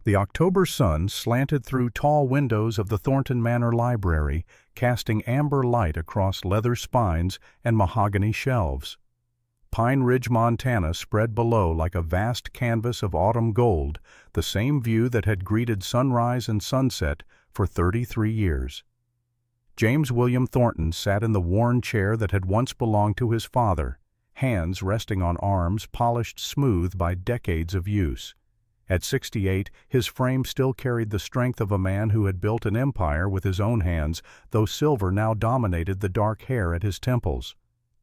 The October sun slanted through tall windows of the Thornton Manor Library, casting amber light across leather spines and mahogany shelves. Pine Ridge, Montana spread below like a vast canvas of autumn gold, the same view that had greeted sunrise and sunset for 33 years. James William Thornton sat in the worn chair that had once belonged to his father, hands resting on arms polished smooth by decades of use. At 68, his frame still carried the strength of a man who had built an empire with his own hands, though silver now dominated the dark hair at his temples.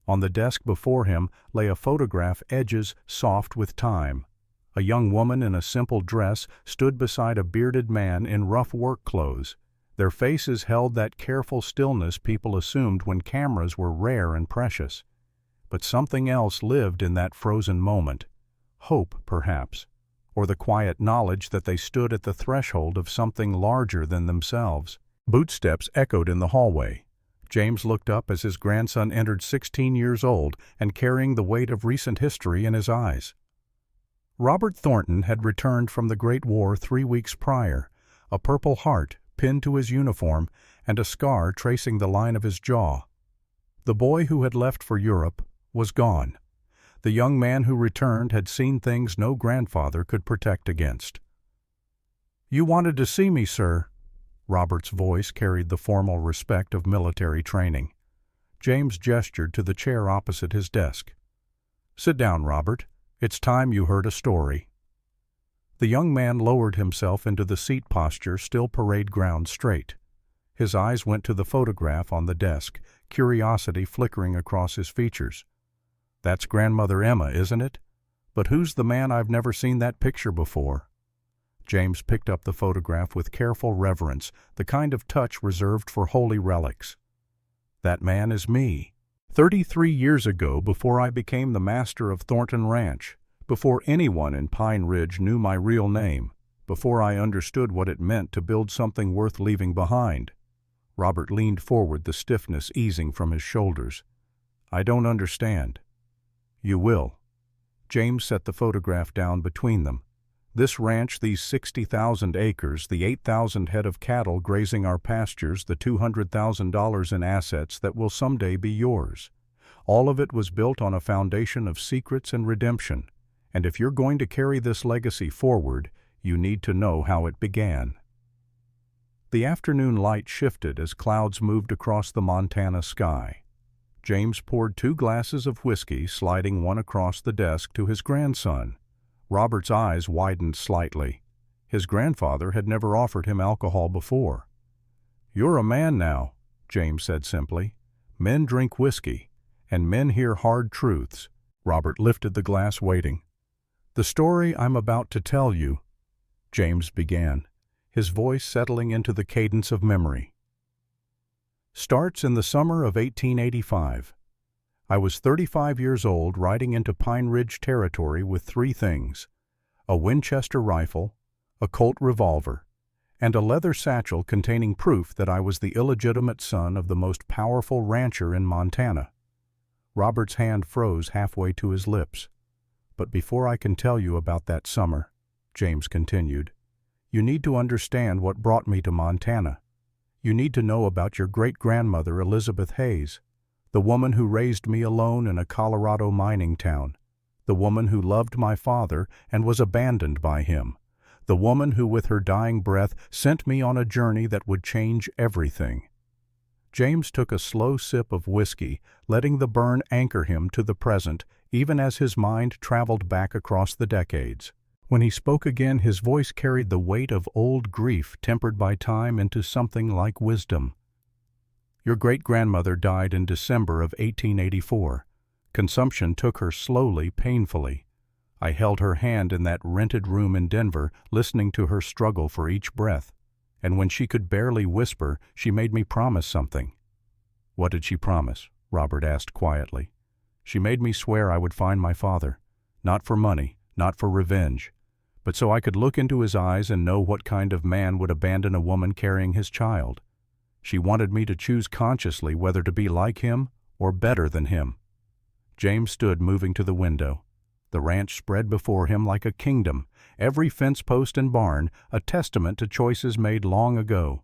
On the desk before him lay a photograph, edges soft with time. A young woman in a simple dress stood beside a bearded man in rough work clothes. Their faces held that careful stillness people assumed when cameras were rare and precious. But something else lived in that frozen moment. Hope, perhaps, or the quiet knowledge that they stood at the threshold of something larger than themselves. Bootsteps echoed in the hallway. James looked up as his grandson entered 16 years old and carrying the weight of recent history in his eyes. Robert Thornton had returned from the Great War 3 weeks prior, a Purple Heart pinned to his uniform and a scar tracing the line of his jaw. The boy who had left for Europe was gone. The young man who returned had seen things no grandfather could protect against. "You wanted to see me, sir." Robert's voice carried the formal respect of military training. James gestured to the chair opposite his desk. "Sit down, Robert. It's time you heard a story." The young man lowered himself into the seat posture, still parade ground straight. His eyes went to the photograph on the desk, curiosity flickering across his features. "That's Grandmother Emma, isn't it? But who's the man? I've never seen that picture before." James picked up the photograph with careful reverence, the kind of touch reserved for holy relics. "That man is me. 33 years ago, before I became the master of Thornton Ranch, before anyone in Pine Ridge knew my real name, before I understood what it meant to build something worth leaving behind." Robert leaned forward, the stiffness easing from his shoulders. "I don't understand." "You will." James set the photograph down between them. "This ranch, these 60,000 acres, the 8,000 head of cattle grazing our pastures, the $200,000 in assets that will someday be yours. All of it was built on a foundation of secrets and redemption. And if you're going to carry this legacy forward, you need to know how it began." The afternoon light shifted as clouds moved across the Montana sky. James poured 2 glasses of whiskey, sliding one across the desk to his grandson. Robert's eyes widened slightly. His grandfather had never offered him alcohol before. "You're a man now," James said simply. "Men drink whiskey, and men hear hard truths." Robert lifted the glass, waiting. "The story I'm about to tell you," James began, his voice settling into the cadence of memory, "starts in the summer of 1885. I was 35 years old, riding into Pine Ridge territory with 3 things: a Winchester rifle, a Colt revolver, and a leather satchel containing proof that I was the illegitimate son of the most powerful rancher in Montana." Robert's hand froze halfway to his lips. "But before I can tell you about that summer," James continued, "you need to understand what brought me to Montana. You need to know about your great-grandmother, Elizabeth Hayes, the woman who raised me alone in a Colorado mining town, the woman who loved my father and was abandoned by him, the woman who with her dying breath sent me on a journey that would change everything." James took a slow sip of whiskey, letting the burn anchor him to the present, even as his mind traveled back across the decades. When he spoke again, his voice carried the weight of old grief tempered by time into something like wisdom. "Your great-grandmother died in December of 1884. Consumption took her slowly, painfully. I held her hand in that rented room in Denver, listening to her struggle for each breath. And when she could barely whisper, she made me promise something." "What did she promise?" Robert asked quietly. "She made me swear I would find my father, not for money, not for revenge, but so I could look into his eyes and know what kind of man would abandon a woman carrying his child. She wanted me to choose consciously whether to be like him or better than him." James stood, moving to the window. The ranch spread before him like a kingdom, every fence post and barn a testament to choices made long ago.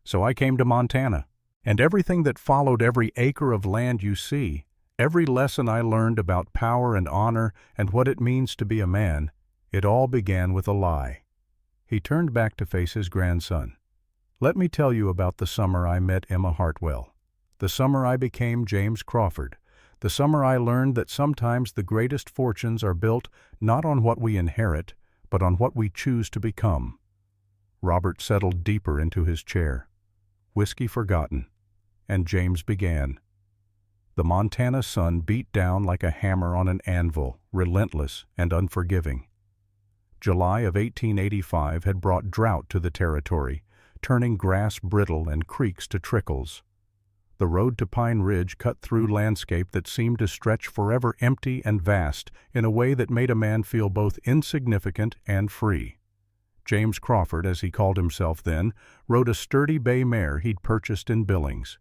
So I came to Montana, and everything that followed, every acre of land you see, every lesson I learned about power and honor and what it means to be a man, it all began with a lie. He turned back to face his grandson. Let me tell you about the summer I met Emma Hartwell. The summer I became James Crawford. The summer I learned that sometimes the greatest fortunes are built not on what we inherit, but on what we choose to become. Robert settled deeper into his chair. Whiskey forgotten, and James began. The Montana sun beat down like a hammer on an anvil, relentless and unforgiving. July of 1885 had brought drought to the territory, turning grass brittle and creeks to trickles. The road to Pine Ridge cut through landscape that seemed to stretch forever, empty and vast, in a way that made a man feel both insignificant and free. James Crawford, as he called himself then, rode a sturdy bay mare he'd purchased in Billings.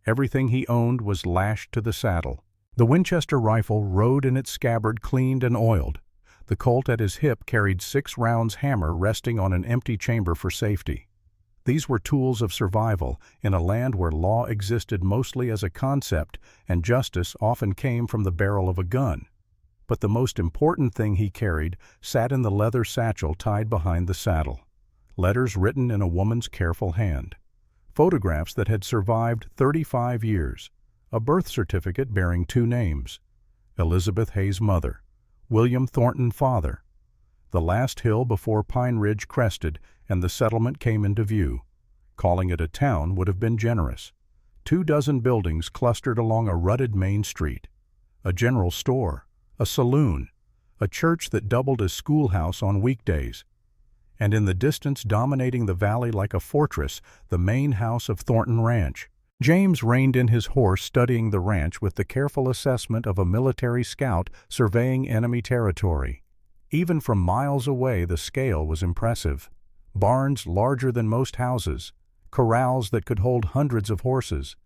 Everything he owned was lashed to the saddle. The Winchester rifle rode in its scabbard, cleaned and oiled. The Colt at his hip carried 6 rounds hammer resting on an empty chamber for safety. These were tools of survival in a land where law existed mostly as a concept and justice often came from the barrel of a gun. But the most important thing he carried sat in the leather satchel tied behind the saddle. Letters written in a woman's careful hand. Photographs that had survived 35 years. A birth certificate bearing 2 names. Elizabeth Hayes' mother. William Thornton father. The last hill before Pine Ridge crested and the settlement came into view. Calling it a town would have been generous. 24 buildings clustered along a rutted main street. A general store, a saloon, a church that doubled as schoolhouse on weekdays. And in the distance, dominating the valley like a fortress, the main house of Thornton Ranch. James reined in his horse, studying the ranch with the careful assessment of a military scout surveying enemy territory. Even from miles away, the scale was impressive. Barns larger than most houses, corrals that could hold hundreds of horses,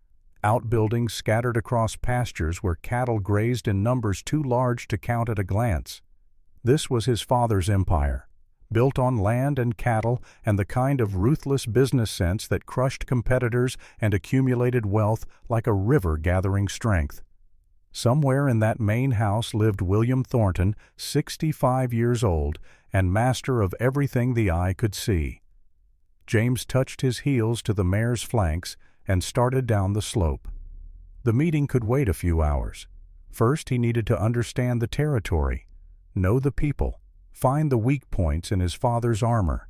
outbuildings scattered across pastures where cattle grazed in numbers too large to count at a glance. This was his father's empire, built on land and cattle and the kind of ruthless business sense that crushed competitors and accumulated wealth like a river gathering strength. Somewhere in that main house lived William Thornton, 65 years old, and master of everything the eye could see. James touched his heels to the mare's flanks and started down the slope. The meeting could wait a few hours. First, he needed to understand the territory, know the people, find the weak points in his father's armor.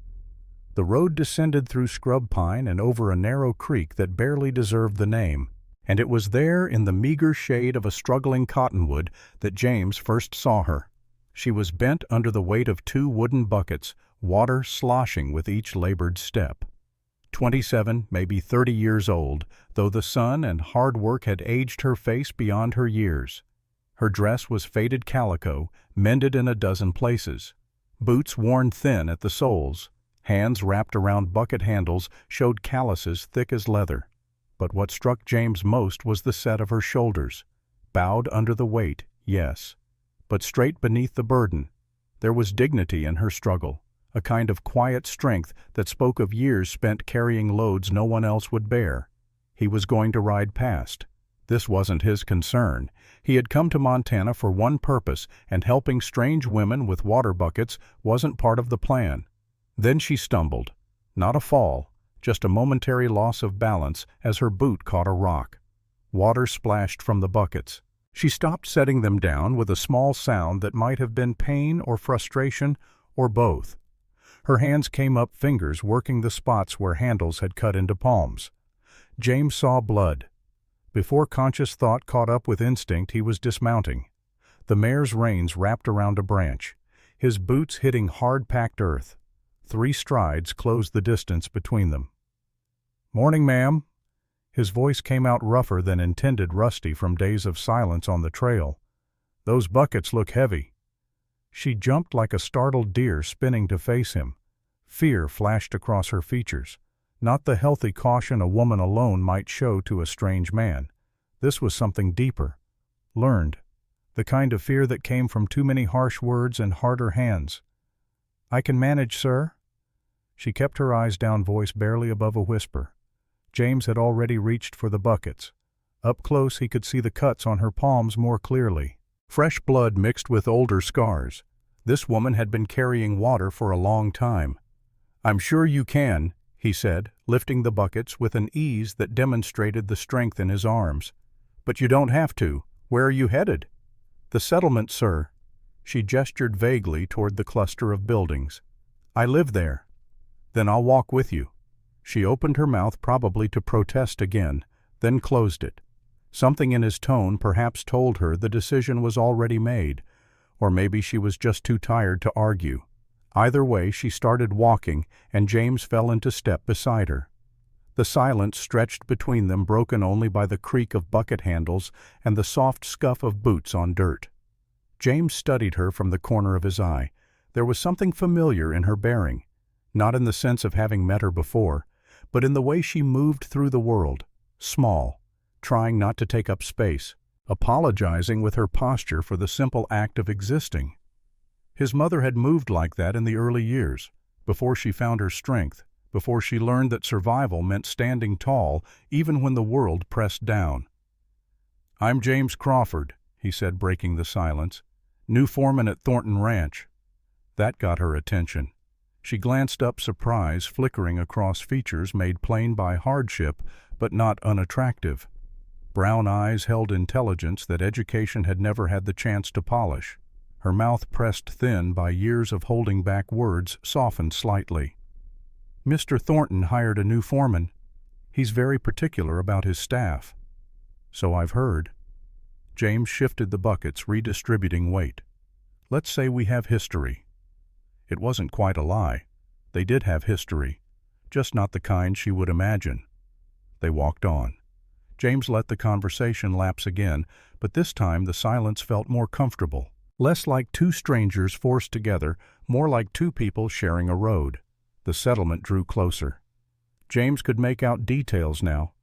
The road descended through scrub pine and over a narrow creek that barely deserved the name. And it was there, in the meager shade of a struggling cottonwood, that James first saw her. She was bent under the weight of 2 wooden buckets, water sloshing with each labored step. 27, maybe 30 years old, though the sun and hard work had aged her face beyond her years. Her dress was faded calico, mended in a dozen places. Boots worn thin at the soles, hands wrapped around bucket handles, showed calluses thick as leather. But what struck James most was the set of her shoulders. Bowed under the weight, yes, but straight beneath the burden. There was dignity in her struggle, a kind of quiet strength that spoke of years spent carrying loads no one else would bear. He was going to ride past. This wasn't his concern. He had come to Montana for one purpose, and helping strange women with water buckets wasn't part of the plan. Then she stumbled. Not a fall, just a momentary loss of balance as her boot caught a rock. Water splashed from the buckets. She stopped setting them down with a small sound that might have been pain or frustration or both. Her hands came up, fingers working the spots where handles had cut into palms. James saw blood. Before conscious thought caught up with instinct, he was dismounting. The mare's reins wrapped around a branch, his boots hitting hard-packed earth. 3 strides closed the distance between them. "Morning, ma'am." His voice came out rougher than intended, rusty from days of silence on the trail. "Those buckets look heavy." She jumped like a startled deer, spinning to face him. Fear flashed across her features. Not the healthy caution a woman alone might show to a strange man. This was something deeper. Learned. the kind of fear that came from too many harsh words and harder hands. "I can manage, sir." She kept her eyes down, voice barely above a whisper. James had already reached for the buckets. Up close he could see the cuts on her palms more clearly. Fresh blood mixed with older scars. This woman had been carrying water for a long time. "I'm sure you can," he said, lifting the buckets with an ease that demonstrated the strength in his arms. "But you don't have to. Where are you headed?" "The settlement, sir." She gestured vaguely toward the cluster of buildings. "I live there." "Then I'll walk with you." She opened her mouth probably to protest again, then closed it. Something in his tone perhaps told her the decision was already made, or maybe she was just too tired to argue. Either way, she started walking, and James fell into step beside her. The silence stretched between them, broken only by the creak of bucket handles and the soft scuff of boots on dirt. James studied her from the corner of his eye. There was something familiar in her bearing, not in the sense of having met her before, but in the way she moved through the world, small, trying not to take up space, apologizing with her posture for the simple act of existing. His mother had moved like that in the early years, before she found her strength, before she learned that survival meant standing tall even when the world pressed down. "I'm James Crawford," he said, breaking the silence. "New foreman at Thornton Ranch." That got her attention. She glanced up, surprise flickering across features made plain by hardship, but not unattractive. Brown eyes held intelligence that education had never had the chance to polish. Her mouth, pressed thin by years of holding back words, softened slightly. "Mr. Thornton hired a new foreman. He's very particular about his staff." "So I've heard." James shifted the buckets, redistributing weight. "Let's say we have history." It wasn't quite a lie. They did have history, just not the kind she would imagine. They walked on. James let the conversation lapse again, but this time the silence felt more comfortable. Less like two strangers forced together, more like two people sharing a road. The settlement drew closer. James could make out details now.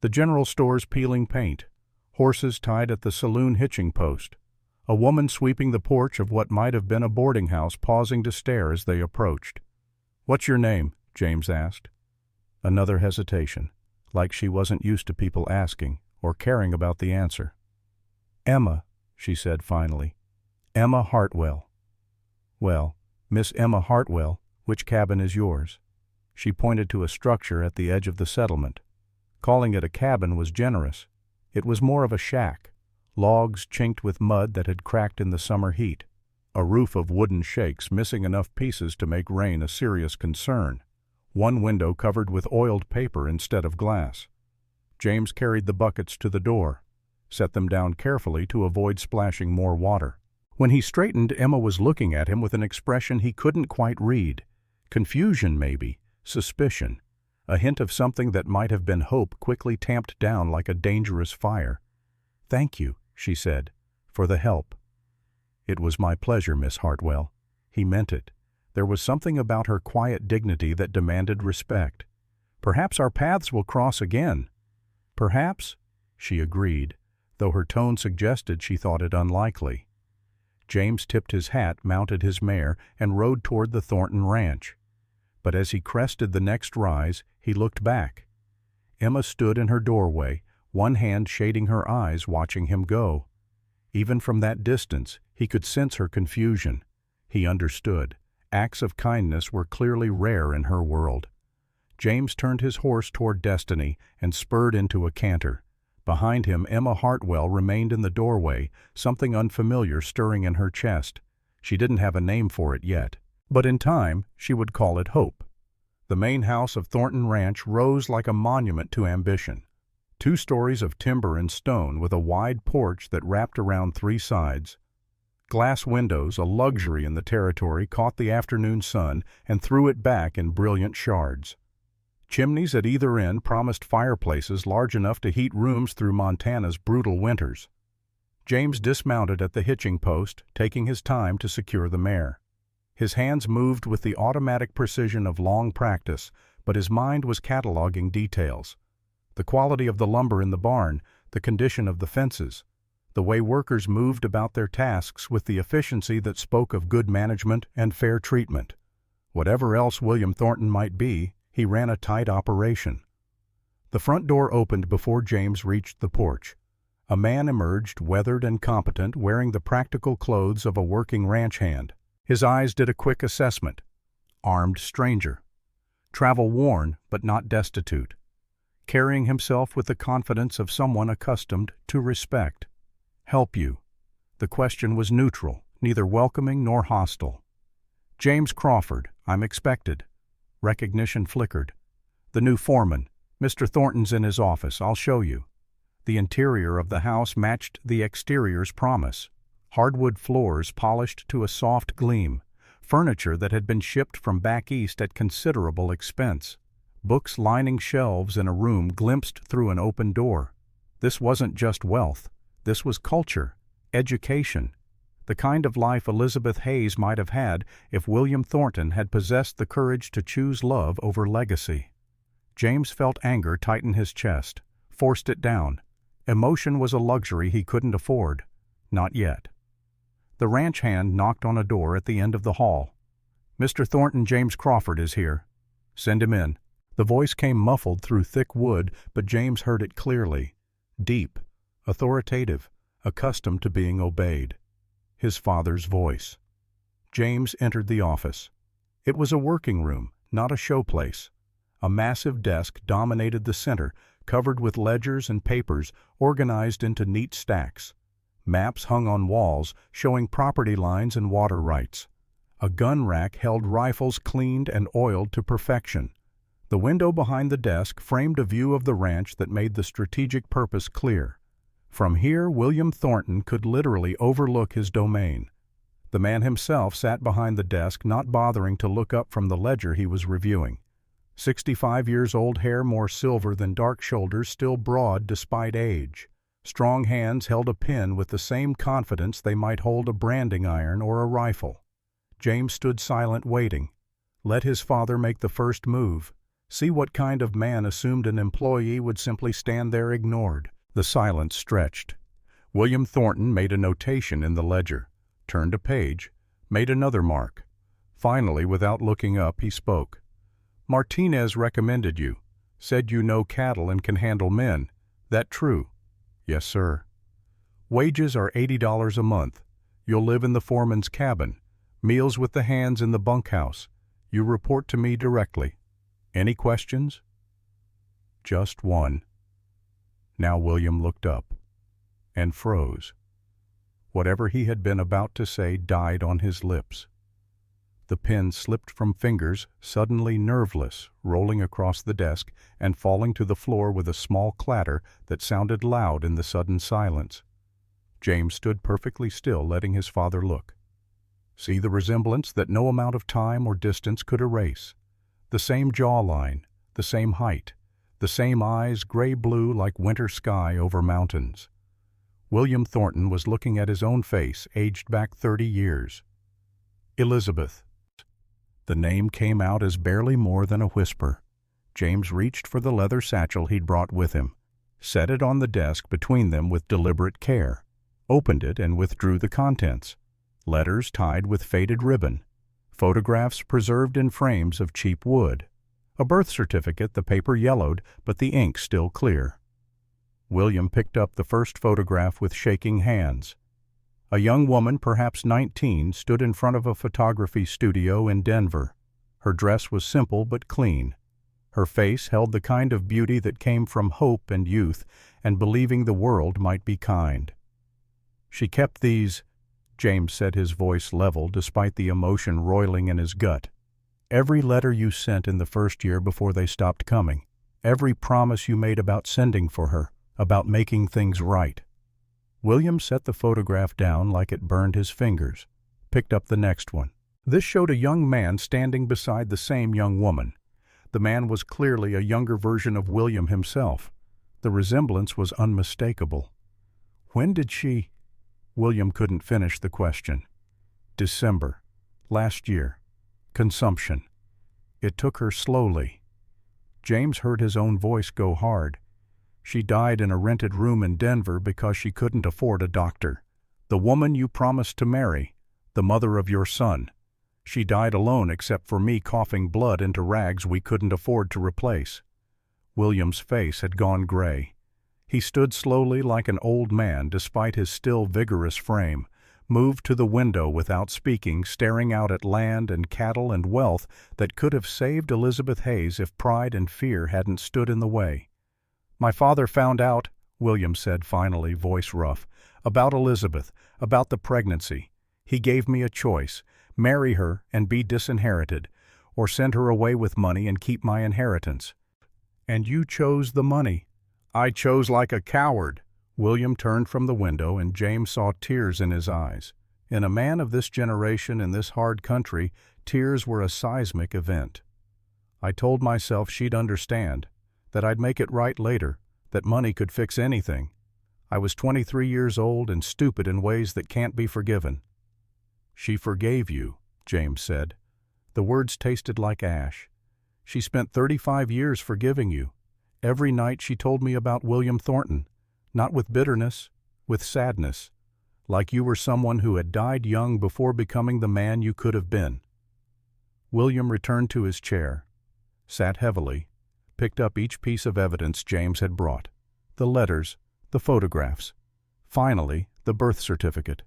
The general store's peeling paint, horses tied at the saloon hitching post, a woman sweeping the porch of what might have been a boarding house pausing to stare as they approached. "What's your name?" James asked. Another hesitation, like she wasn't used to people asking or caring about the answer. "Emma," she said finally. "Emma Hartwell." "Well, Miss Emma Hartwell, which cabin is yours?" She pointed to a structure at the edge of the settlement. Calling it a cabin was generous. It was more of a shack, logs chinked with mud that had cracked in the summer heat, a roof of wooden shakes missing enough pieces to make rain a serious concern, one window covered with oiled paper instead of glass. James carried the buckets to the door, set them down carefully to avoid splashing more water. When he straightened, Emma was looking at him with an expression he couldn't quite read. Confusion, maybe, suspicion, a hint of something that might have been hope quickly tamped down like a dangerous fire. "Thank you," she said, "for the help." "It was my pleasure, Miss Hartwell." He meant it. There was something about her quiet dignity that demanded respect. "Perhaps our paths will cross again." "Perhaps," she agreed, though her tone suggested she thought it unlikely. James tipped his hat, mounted his mare, and rode toward the Thornton Ranch. But as he crested the next rise, he looked back. Emma stood in her doorway, one hand shading her eyes, watching him go. Even from that distance, he could sense her confusion. He understood. Acts of kindness were clearly rare in her world. James turned his horse toward Destiny and spurred into a canter. Behind him, Emma Hartwell remained in the doorway, something unfamiliar stirring in her chest. She didn't have a name for it yet, but in time she would call it hope. The main house of Thornton Ranch rose like a monument to ambition. 2 stories of timber and stone with a wide porch that wrapped around 3 sides. Glass windows, a luxury in the territory, caught the afternoon sun and threw it back in brilliant shards. Chimneys at either end promised fireplaces large enough to heat rooms through Montana's brutal winters. James dismounted at the hitching post, taking his time to secure the mare. His hands moved with the automatic precision of long practice, but his mind was cataloging details. The quality of the lumber in the barn, the condition of the fences, the way workers moved about their tasks with the efficiency that spoke of good management and fair treatment. Whatever else William Thornton might be, he ran a tight operation. The front door opened before James reached the porch. A man emerged, weathered and competent, wearing the practical clothes of a working ranch hand. His eyes did a quick assessment. Armed stranger. Travel-worn, but not destitute. Carrying himself with the confidence of someone accustomed to respect. Help you. The question was neutral, neither welcoming nor hostile. James Crawford, I'm expected. Recognition flickered. The new foreman. Mr. Thornton's in his office, I'll show you. The interior of the house matched the exterior's promise. Hardwood floors polished to a soft gleam. Furniture that had been shipped from back east at considerable expense. Books lining shelves in a room glimpsed through an open door. This wasn't just wealth. This was culture, education, the kind of life Elizabeth Hayes might have had if William Thornton had possessed the courage to choose love over legacy. James felt anger tighten his chest, forced it down. Emotion was a luxury he couldn't afford. Not yet. The ranch hand knocked on a door at the end of the hall. Mr. Thornton, James Crawford is here. Send him in. The voice came muffled through thick wood, but James heard it clearly. Deep, authoritative, accustomed to being obeyed. His father's voice. James entered the office. It was a working room, not a showplace. A massive desk dominated the center, covered with ledgers and papers organized into neat stacks. Maps hung on walls, showing property lines and water rights. A gun rack held rifles cleaned and oiled to perfection. The window behind the desk framed a view of the ranch that made the strategic purpose clear. From here, William Thornton could literally overlook his domain. The man himself sat behind the desk, not bothering to look up from the ledger he was reviewing. 65 years old, hair more silver than dark, shoulders still broad despite age. Strong hands held a pen with the same confidence they might hold a branding iron or a rifle. James stood silent, waiting. Let his father make the first move. See what kind of man assumed an employee would simply stand there ignored. The silence stretched. William Thornton made a notation in the ledger, turned a page, made another mark. Finally, without looking up, he spoke. Martinez recommended you. Said you know cattle and can handle men. That true? Yes, sir. Wages are $80 a month. You'll live in the foreman's cabin. Meals with the hands in the bunkhouse. You report to me directly. Any questions? Just one. Now William looked up and froze. Whatever he had been about to say died on his lips. The pen slipped from fingers, suddenly nerveless, rolling across the desk and falling to the floor with a small clatter that sounded loud in the sudden silence. James stood perfectly still, letting his father look. See the resemblance that no amount of time or distance could erase. The same jawline, the same height, the same eyes, gray-blue like winter sky over mountains. William Thornton was looking at his own face, aged back 30 years. Elizabeth. The name came out as barely more than a whisper. James reached for the leather satchel he'd brought with him, set it on the desk between them with deliberate care, opened it and withdrew the contents. Letters tied with faded ribbon, photographs preserved in frames of cheap wood, a birth certificate, the paper yellowed, but the ink still clear. William picked up the first photograph with shaking hands. A young woman, perhaps 19, stood in front of a photography studio in Denver. Her dress was simple but clean. Her face held the kind of beauty that came from hope and youth and believing the world might be kind. She kept these, James said, his voice level despite the emotion roiling in his gut. Every letter you sent in the first year before they stopped coming. Every promise you made about sending for her, about making things right. William set the photograph down like it burned his fingers, picked up the next one. This showed a young man standing beside the same young woman. The man was clearly a younger version of William himself. The resemblance was unmistakable. When did she... William couldn't finish the question. December. Last year. Consumption. It took her slowly. James heard his own voice go hard. She died in a rented room in Denver because she couldn't afford a doctor. The woman you promised to marry, the mother of your son. She died alone except for me coughing blood into rags we couldn't afford to replace." William's face had gone gray. He stood slowly like an old man despite his still vigorous frame, moved to the window without speaking, staring out at land and cattle and wealth that could have saved Elizabeth Hayes if pride and fear hadn't stood in the way. "My father found out," William said finally, voice rough, "about Elizabeth, about the pregnancy. He gave me a choice: marry her and be disinherited, or send her away with money and keep my inheritance. And you chose the money." "I chose like a coward." William turned from the window, and James saw tears in his eyes. In a man of this generation in this hard country, tears were a seismic event. "I told myself she'd understand, that I'd make it right later, that money could fix anything. I was 23 years old and stupid in ways that can't be forgiven." "She forgave you," James said. The words tasted like ash. "She spent 35 years forgiving you. Every night she told me about William Thornton, not with bitterness, with sadness, like you were someone who had died young before becoming the man you could have been." William returned to his chair, sat heavily, picked up each piece of evidence James had brought: the letters, the photographs, finally the birth certificate.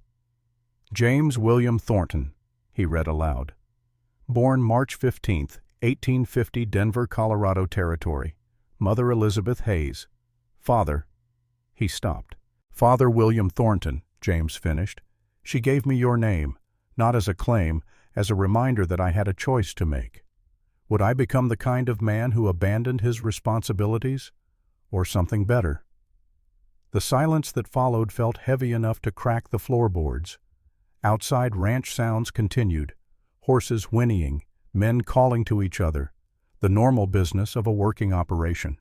"James William Thornton," he read aloud. "Born March 15, 1850, Denver, Colorado Territory. Mother Elizabeth Hayes. Father—" He stopped. "Father William Thornton," James finished. "She gave me your name, not as a claim, as a reminder that I had a choice to make. Would I become the kind of man who abandoned his responsibilities, or something better?" The silence that followed felt heavy enough to crack the floorboards. Outside, ranch sounds continued: horses whinnying, men calling to each other, the normal business of a working operation.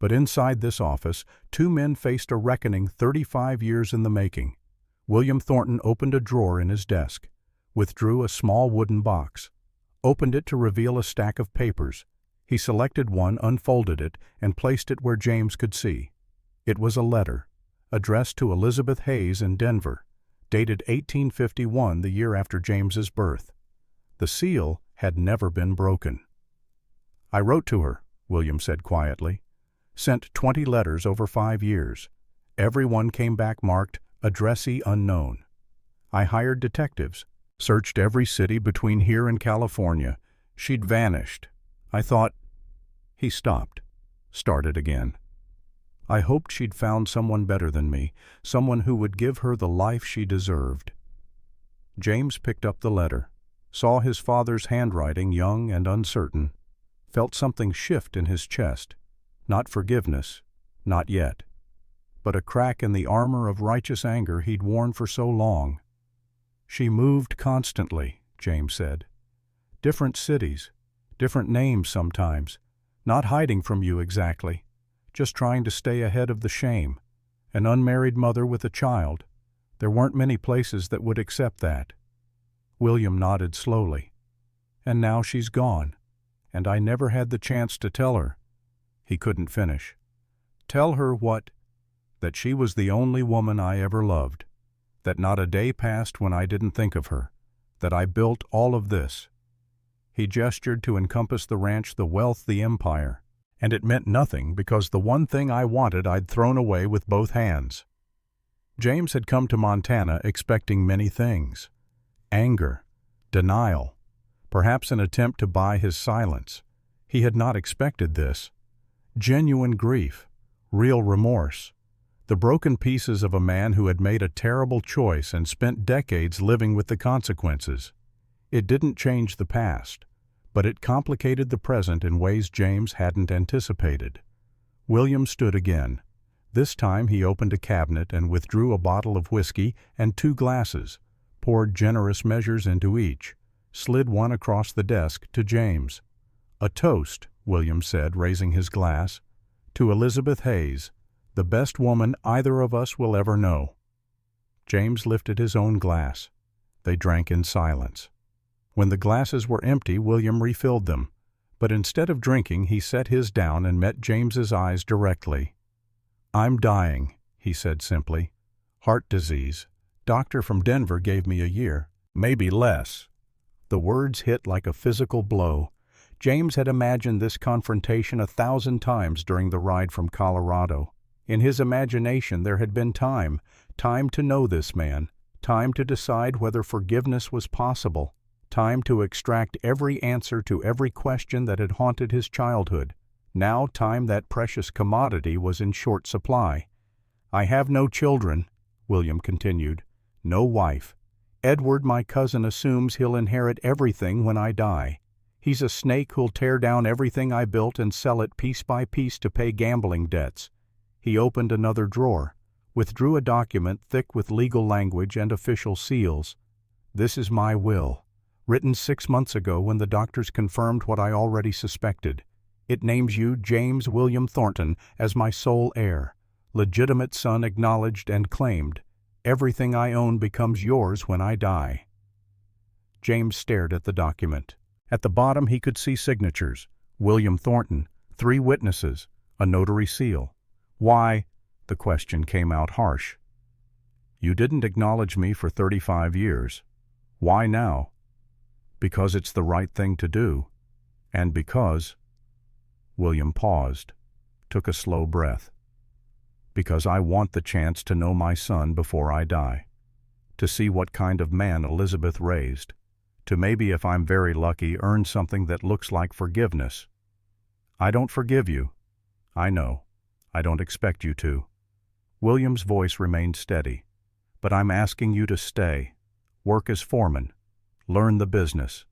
But inside this office, two men faced a reckoning 35 years in the making. William Thornton opened a drawer in his desk, withdrew a small wooden box, opened it to reveal a stack of papers. He selected one, unfolded it, and placed it where James could see. It was a letter, addressed to Elizabeth Hayes in Denver, dated 1851, the year after James's birth. The seal had never been broken. "I wrote to her," William said quietly. "Sent 20 letters over 5 years. Every one came back marked addressee unknown. I hired detectives, searched every city between here and California. She'd vanished. I thought—" He stopped, started again. "I hoped she'd found someone better than me, someone who would give her the life she deserved." James picked up the letter, saw his father's handwriting, young and uncertain, felt something shift in his chest. Not forgiveness, not yet, but a crack in the armor of righteous anger he'd worn for so long. "She moved constantly," James said. "Different cities, different names sometimes, not hiding from you exactly, just trying to stay ahead of the shame. An unmarried mother with a child. There weren't many places that would accept that." William nodded slowly. "And now she's gone, and I never had the chance to tell her." He couldn't finish. "Tell her what? That she was the only woman I ever loved. That not a day passed when I didn't think of her. That I built all of this." He gestured to encompass the ranch, the wealth, the empire. "And it meant nothing because the one thing I wanted I'd thrown away with both hands." James had come to Montana expecting many things: anger, denial, perhaps an attempt to buy his silence. He had not expected this. Genuine grief, real remorse, the broken pieces of a man who had made a terrible choice and spent decades living with the consequences. It didn't change the past, but it complicated the present in ways James hadn't anticipated. William stood again. This time he opened a cabinet and withdrew a bottle of whiskey and 2 glasses, poured generous measures into each, slid one across the desk to James. "A toast," William said, raising his glass, "to Elizabeth Hayes, the best woman either of us will ever know." James lifted his own glass. They drank in silence. When the glasses were empty, William refilled them, but instead of drinking, he set his down and met James's eyes directly. "I'm dying," he said simply. "Heart disease. Doctor from Denver gave me a year, maybe less." The words hit like a physical blow. James had imagined this confrontation 1,000 times during the ride from Colorado. In his imagination there had been time to know this man, time to decide whether forgiveness was possible, time to extract every answer to every question that had haunted his childhood. Now time that precious commodity was in short supply. "I have no children," William continued, "no wife. Edward, my cousin, assumes he'll inherit everything when I die. He's a snake who'll tear down everything I built and sell it piece by piece to pay gambling debts." He opened another drawer, withdrew a document thick with legal language and official seals. "This is my will, written 6 months ago when the doctors confirmed what I already suspected. It names you, James William Thornton, as my sole heir, legitimate son acknowledged and claimed. Everything I own becomes yours when I die." James stared at the document. At the bottom he could see signatures: William Thornton, 3 witnesses, a notary seal. "Why?" The question came out harsh. "You didn't acknowledge me for 35 years. Why now?" "Because it's the right thing to do. And because—" William paused, took a slow breath. "Because I want the chance to know my son before I die, to see what kind of man Elizabeth raised, to maybe, if I'm very lucky, earn something that looks like forgiveness. I don't forgive you. I know. I don't expect you to." William's voice remained steady. "But I'm asking you to stay, work as foreman, learn the business.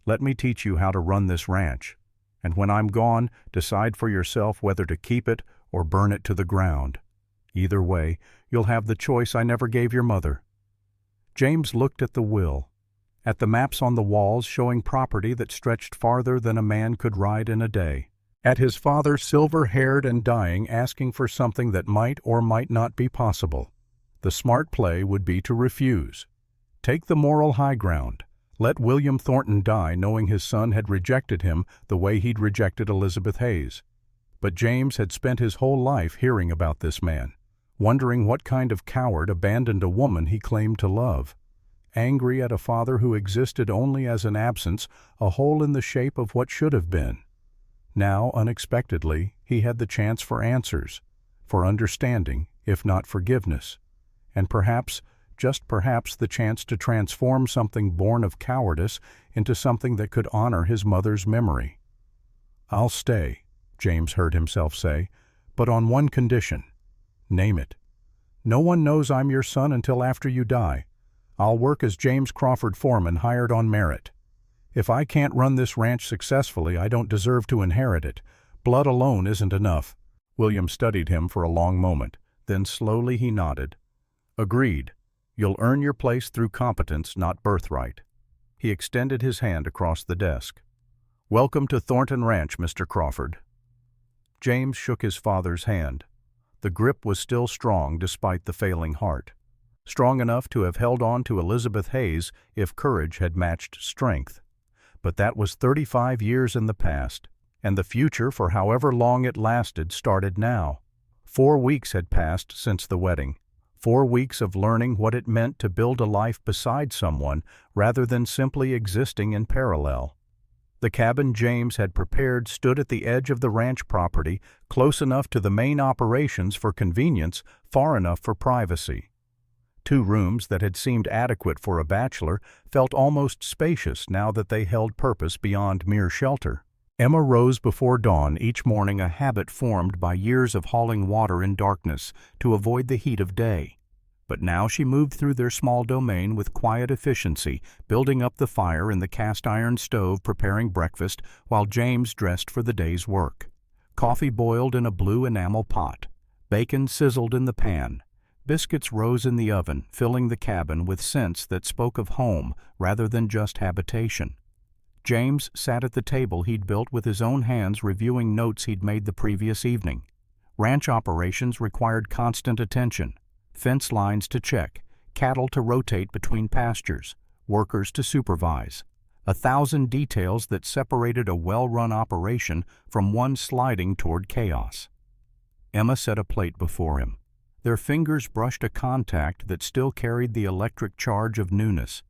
Let me teach you how to run this ranch, and when I'm gone, decide for yourself whether to keep it or burn it to the ground. Either way, you'll have the choice I never gave your mother." James looked at the will, at the maps on the walls showing property that stretched farther than a man could ride in a day, at his father, silver-haired and dying, asking for something that might or might not be possible. The smart play would be to refuse. Take the moral high ground. Let William Thornton die knowing his son had rejected him the way he'd rejected Elizabeth Hayes. But James had spent his whole life hearing about this man, wondering what kind of coward abandoned a woman he claimed to love. Angry at a father who existed only as an absence, a hole in the shape of what should have been. Now, unexpectedly, he had the chance for answers, for understanding, if not forgiveness, and perhaps, just perhaps, the chance to transform something born of cowardice into something that could honor his mother's memory. "I'll stay," James heard himself say, "but on one condition." "Name it." "No one knows I'm your son until after you die. I'll work as James Crawford foreman, hired on merit. If I can't run this ranch successfully, I don't deserve to inherit it. Blood alone isn't enough." William studied him for a long moment. Then slowly he nodded. "Agreed. You'll earn your place through competence, not birthright." He extended his hand across the desk. "Welcome to Thornton Ranch, Mr. Crawford." James shook his father's hand. The grip was still strong despite the failing heart. Strong enough to have held on to Elizabeth Hayes if courage had matched strength. But that was 35 years in the past, and the future, for however long it lasted, started now. 4 weeks had passed since the wedding. 4 weeks of learning what it meant to build a life beside someone rather than simply existing in parallel. The cabin James had prepared stood at the edge of the ranch property, close enough to the main operations for convenience, far enough for privacy. 2 rooms that had seemed adequate for a bachelor felt almost spacious now that they held purpose beyond mere shelter. Emma rose before dawn each morning, a habit formed by years of hauling water in darkness to avoid the heat of day. But now she moved through their small domain with quiet efficiency, building up the fire in the cast-iron stove, preparing breakfast while James dressed for the day's work. Coffee boiled in a blue enamel pot. Bacon sizzled in the pan. Biscuits rose in the oven, filling the cabin with scents that spoke of home rather than just habitation. James sat at the table he'd built with his own hands, reviewing notes he'd made the previous evening. Ranch operations required constant attention. Fence lines to check, cattle to rotate between pastures, workers to supervise. 1,000 details that separated a well-run operation from one sliding toward chaos. Emma set a plate before him. Their fingers brushed a contact that still carried the electric charge of newness.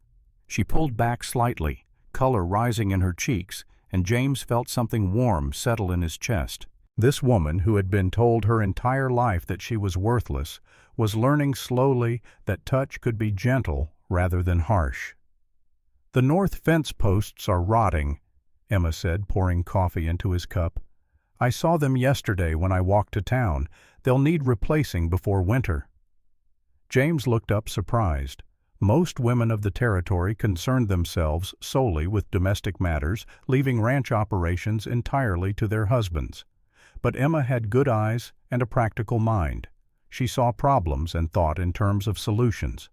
She pulled back slightly, color rising in her cheeks, and James felt something warm settle in his chest. This woman, who had been told her entire life that she was worthless, was learning slowly that touch could be gentle rather than harsh. "The north fence posts are rotting," Emma said, pouring coffee into his cup. "I saw them yesterday when I walked to town. They'll need replacing before winter." James looked up surprised. Most women of the territory concerned themselves solely with domestic matters, leaving ranch operations entirely to their husbands. But Emma had good eyes and a practical mind. She saw problems and thought in terms of solutions.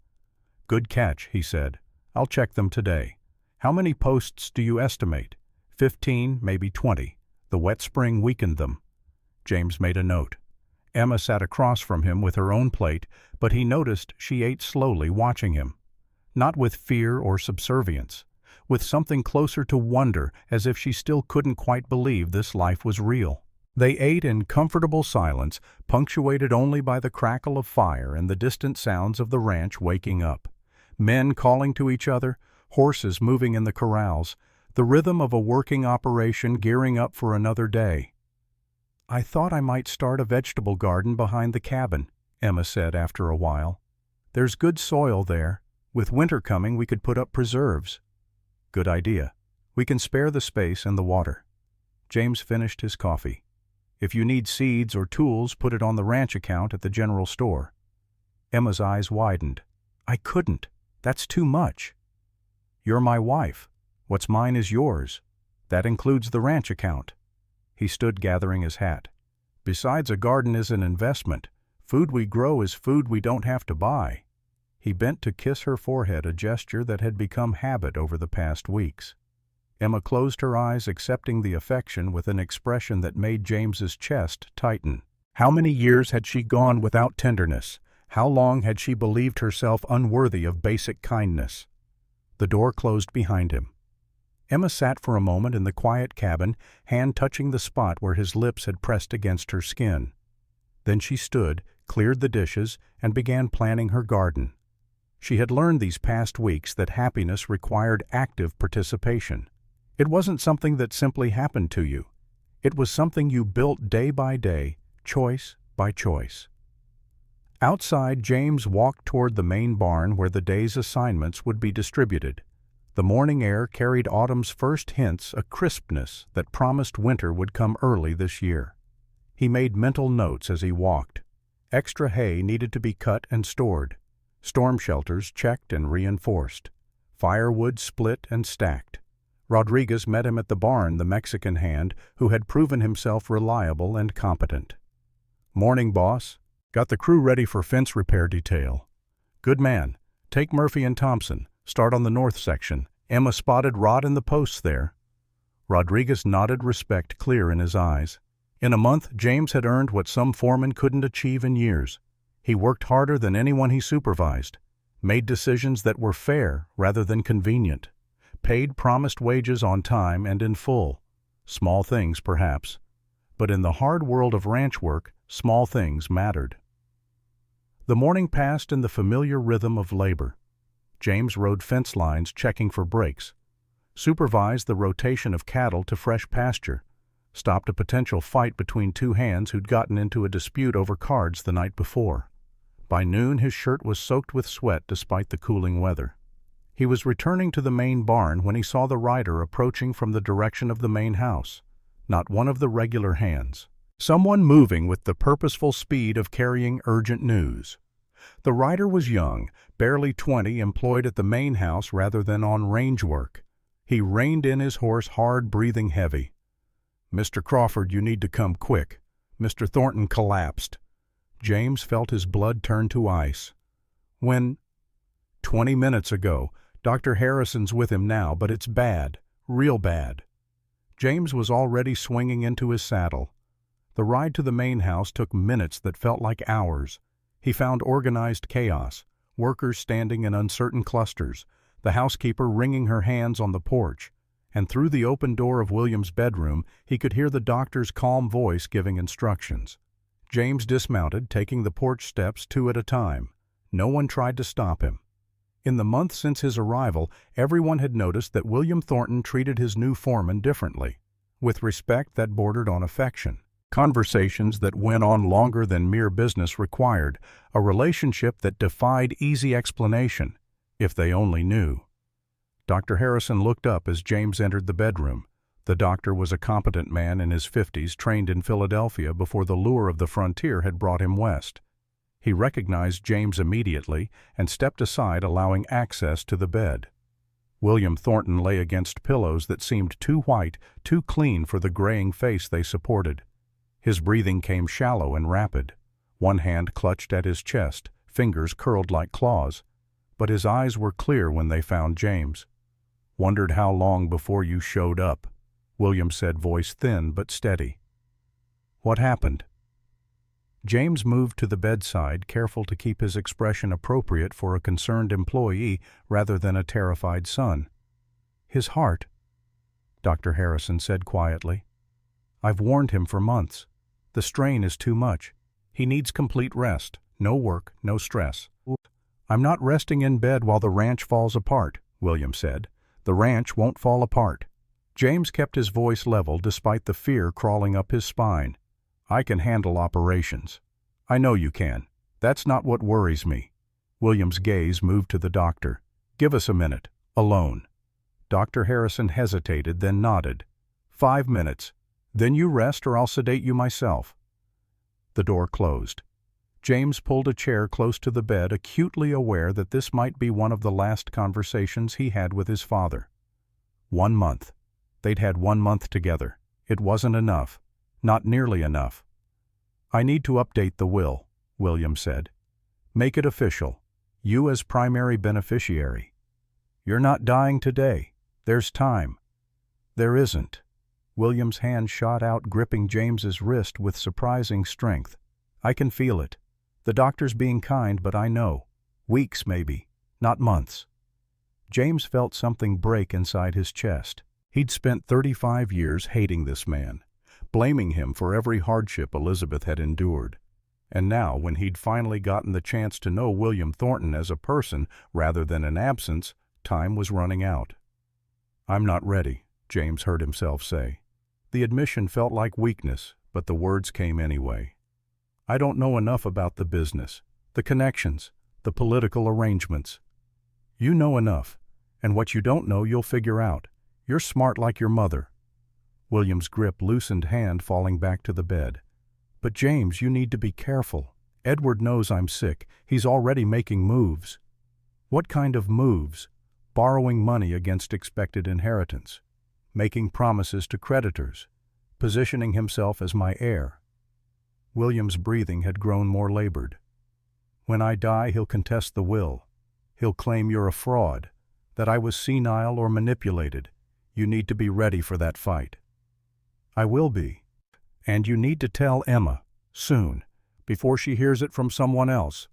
"Good catch," he said. "I'll check them today. How many posts do you estimate?" 15, maybe 20. The wet spring weakened them." James made a note. Emma sat across from him with her own plate, but he noticed she ate slowly, watching him. Not with fear or subservience, with something closer to wonder, as if she still couldn't quite believe this life was real. They ate in comfortable silence, punctuated only by the crackle of fire and the distant sounds of the ranch waking up. Men calling to each other, horses moving in the corrals, the rhythm of a working operation gearing up for another day. "I thought I might start a vegetable garden behind the cabin," Emma said after a while. "There's good soil there. With winter coming, we could put up preserves." "Good idea. We can spare the space and the water." James finished his coffee. "If you need seeds or tools, put it on the ranch account at the general store." Emma's eyes widened. "I couldn't. That's too much." "You're my wife. What's mine is yours. That includes the ranch account." He stood gathering his hat. "Besides, a garden is an investment. Food we grow is food we don't have to buy." He bent to kiss her forehead, a gesture that had become habit over the past weeks. Emma closed her eyes, accepting the affection with an expression that made James's chest tighten. How many years had she gone without tenderness? How long had she believed herself unworthy of basic kindness? The door closed behind him. Emma sat for a moment in the quiet cabin, hand touching the spot where his lips had pressed against her skin. Then she stood, cleared the dishes, and began planning her garden. She had learned these past weeks that happiness required active participation. It wasn't something that simply happened to you. It was something you built day by day, choice by choice. Outside, James walked toward the main barn where the day's assignments would be distributed. The morning air carried autumn's first hints, a crispness that promised winter would come early this year. He made mental notes as he walked. Extra hay needed to be cut and stored. Storm shelters checked and reinforced. Firewood split and stacked. Rodriguez met him at the barn, the Mexican hand, who had proven himself reliable and competent. "Morning, boss. Got the crew ready for fence repair detail." "Good man. Take Murphy and Thompson. Start on the north section. Emma spotted rot in the posts there." Rodriguez nodded, respect clear in his eyes. In a month, James had earned what some foremen couldn't achieve in years. He worked harder than anyone he supervised, made decisions that were fair rather than convenient, paid promised wages on time and in full. Small things, perhaps. But in the hard world of ranch work, small things mattered. The morning passed in the familiar rhythm of labor. James rode fence lines, checking for breaks, supervised the rotation of cattle to fresh pasture, stopped a potential fight between two hands who'd gotten into a dispute over cards the night before. By noon, his shirt was soaked with sweat despite the cooling weather. He was returning to the main barn when he saw the rider approaching from the direction of the main house, not one of the regular hands. Someone moving with the purposeful speed of carrying urgent news. The rider was young, barely 20, employed at the main house rather than on range work. He reined in his horse hard, breathing heavy. "Mr. Crawford, you need to come quick. Mr. Thornton collapsed." James felt his blood turn to ice. "When?" 20 minutes ago. Dr. Harrison's with him now, but it's bad, real bad." James was already swinging into his saddle. The ride to the main house took minutes that felt like hours. He found organized chaos, workers standing in uncertain clusters, the housekeeper wringing her hands on the porch, and through the open door of William's bedroom he could hear the doctor's calm voice giving instructions. James dismounted, taking the porch steps 2 at a time. No one tried to stop him. In the month since his arrival, everyone had noticed that William Thornton treated his new foreman differently, with respect that bordered on affection. Conversations that went on longer than mere business required, a relationship that defied easy explanation, if they only knew. Dr. Harrison looked up as James entered the bedroom. The doctor was a competent man in his 50s, trained in Philadelphia before the lure of the frontier had brought him west. He recognized James immediately and stepped aside, allowing access to the bed. William Thornton lay against pillows that seemed too white, too clean for the graying face they supported. His breathing came shallow and rapid. One hand clutched at his chest, fingers curled like claws. But his eyes were clear when they found James. "Wondered how long before you showed up," William said, voice thin but steady. "What happened?" James moved to the bedside, careful to keep his expression appropriate for a concerned employee rather than a terrified son. "His heart," Dr. Harrison said quietly. "I've warned him for months. The strain is too much. He needs complete rest, no work, no stress." "I'm not resting in bed while the ranch falls apart," William said. "The ranch won't fall apart." James kept his voice level despite the fear crawling up his spine. "I can handle operations." "I know you can. That's not what worries me." William's gaze moved to the doctor. "Give us a minute. Alone." Dr. Harrison hesitated, then nodded. 5 minutes. Then you rest or I'll sedate you myself." The door closed. James pulled a chair close to the bed, acutely aware that this might be one of the last conversations he had with his father. 1 month. They'd had 1 month together. It wasn't enough. Not nearly enough. "I need to update the will," William said. "Make it official. You as primary beneficiary. You're not dying today. There's time." "There isn't." William's hand shot out, gripping James's wrist with surprising strength. "I can feel it. The doctor's being kind, but I know. Weeks, maybe. Not months." James felt something break inside his chest. He'd spent 35 years hating this man, blaming him for every hardship Elizabeth had endured. And now, when he'd finally gotten the chance to know William Thornton as a person rather than an absence, time was running out. "I'm not ready," James heard himself say. The admission felt like weakness, but the words came anyway. "I don't know enough about the business, the connections, the political arrangements." "You know enough, and what you don't know you'll figure out. You're smart like your mother." William's grip loosened, hand falling back to the bed. "But James, you need to be careful. Edward knows I'm sick. He's already making moves." "What kind of moves?" "Borrowing money against expected inheritance. Making promises to creditors. Positioning himself as my heir." William's breathing had grown more labored. "When I die, he'll contest the will. He'll claim you're a fraud, that I was senile or manipulated. You need to be ready for that fight." "I will be. And you need to tell Emma, soon, before she hears it from someone else."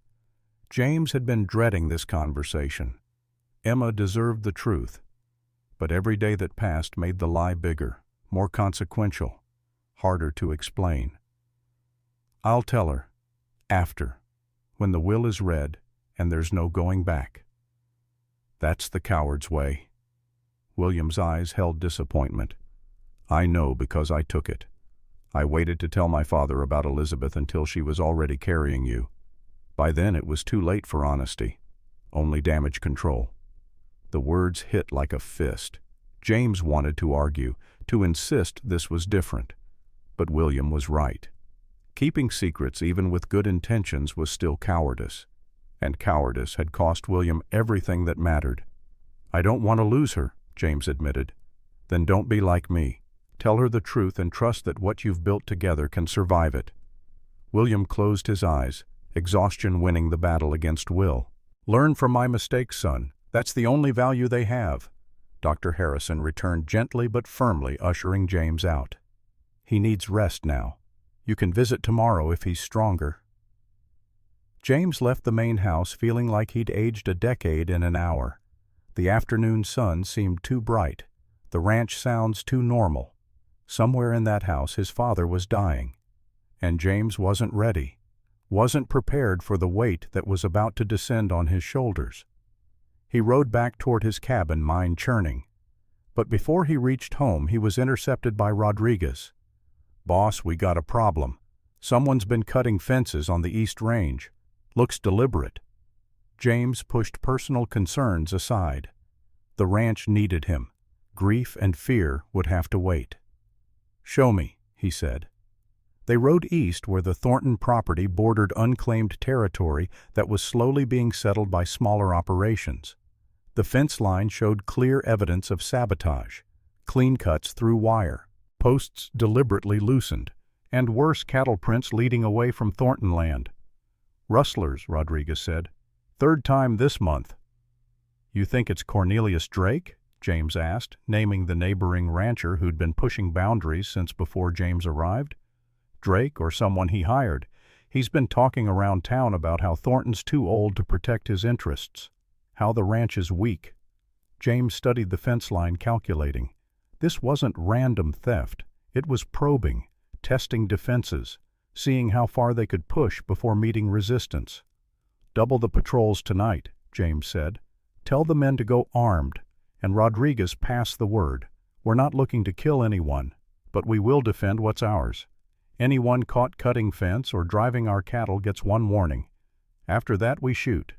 James had been dreading this conversation. Emma deserved the truth. But every day that passed made the lie bigger, more consequential, harder to explain. "I'll tell her. After. When the will is read and there's no going back." "That's the coward's way." William's eyes held disappointment. "I know because I took it. I waited to tell my father about Elizabeth until she was already carrying you. By then it was too late for honesty. Only damage control." The words hit like a fist. James wanted to argue, to insist this was different. But William was right. Keeping secrets, even with good intentions, was still cowardice. And cowardice had cost William everything that mattered. "I don't want to lose her," James admitted. "Then don't be like me. Tell her the truth and trust that what you've built together can survive it." William closed his eyes, exhaustion winning the battle against will. "Learn from my mistakes, son. That's the only value they have." Dr. Harrison returned gently but firmly, ushering James out. "He needs rest now. You can visit tomorrow if he's stronger." James left the main house feeling like he'd aged a decade in an hour. The afternoon sun seemed too bright, the ranch sounds too normal. Somewhere in that house his father was dying. And James wasn't ready, wasn't prepared for the weight that was about to descend on his shoulders. He rode back toward his cabin, mind churning. But before he reached home, he was intercepted by Rodriguez. "Boss, we got a problem. Someone's been cutting fences on the East Range. Looks deliberate." James pushed personal concerns aside. The ranch needed him. Grief and fear would have to wait. "Show me," he said. They rode east where the Thornton property bordered unclaimed territory that was slowly being settled by smaller operations. The fence line showed clear evidence of sabotage, clean cuts through wire, posts deliberately loosened, and worse, cattle prints leading away from Thornton land. "Rustlers," Rodriguez said. "Third time this month." "You think it's Cornelius Drake?" James asked, naming the neighboring rancher who'd been pushing boundaries since before James arrived. "Drake or someone he hired. He's been talking around town about how Thornton's too old to protect his interests, how the ranch is weak." James studied the fence line, calculating. This wasn't random theft. It was probing, testing defenses, seeing how far they could push before meeting resistance. "Double the patrols tonight," James said. "Tell the men to go armed." And Rodriguez passed the word. "We're not looking to kill anyone, but we will defend what's ours. Anyone caught cutting fence or driving our cattle gets one warning. After that we shoot."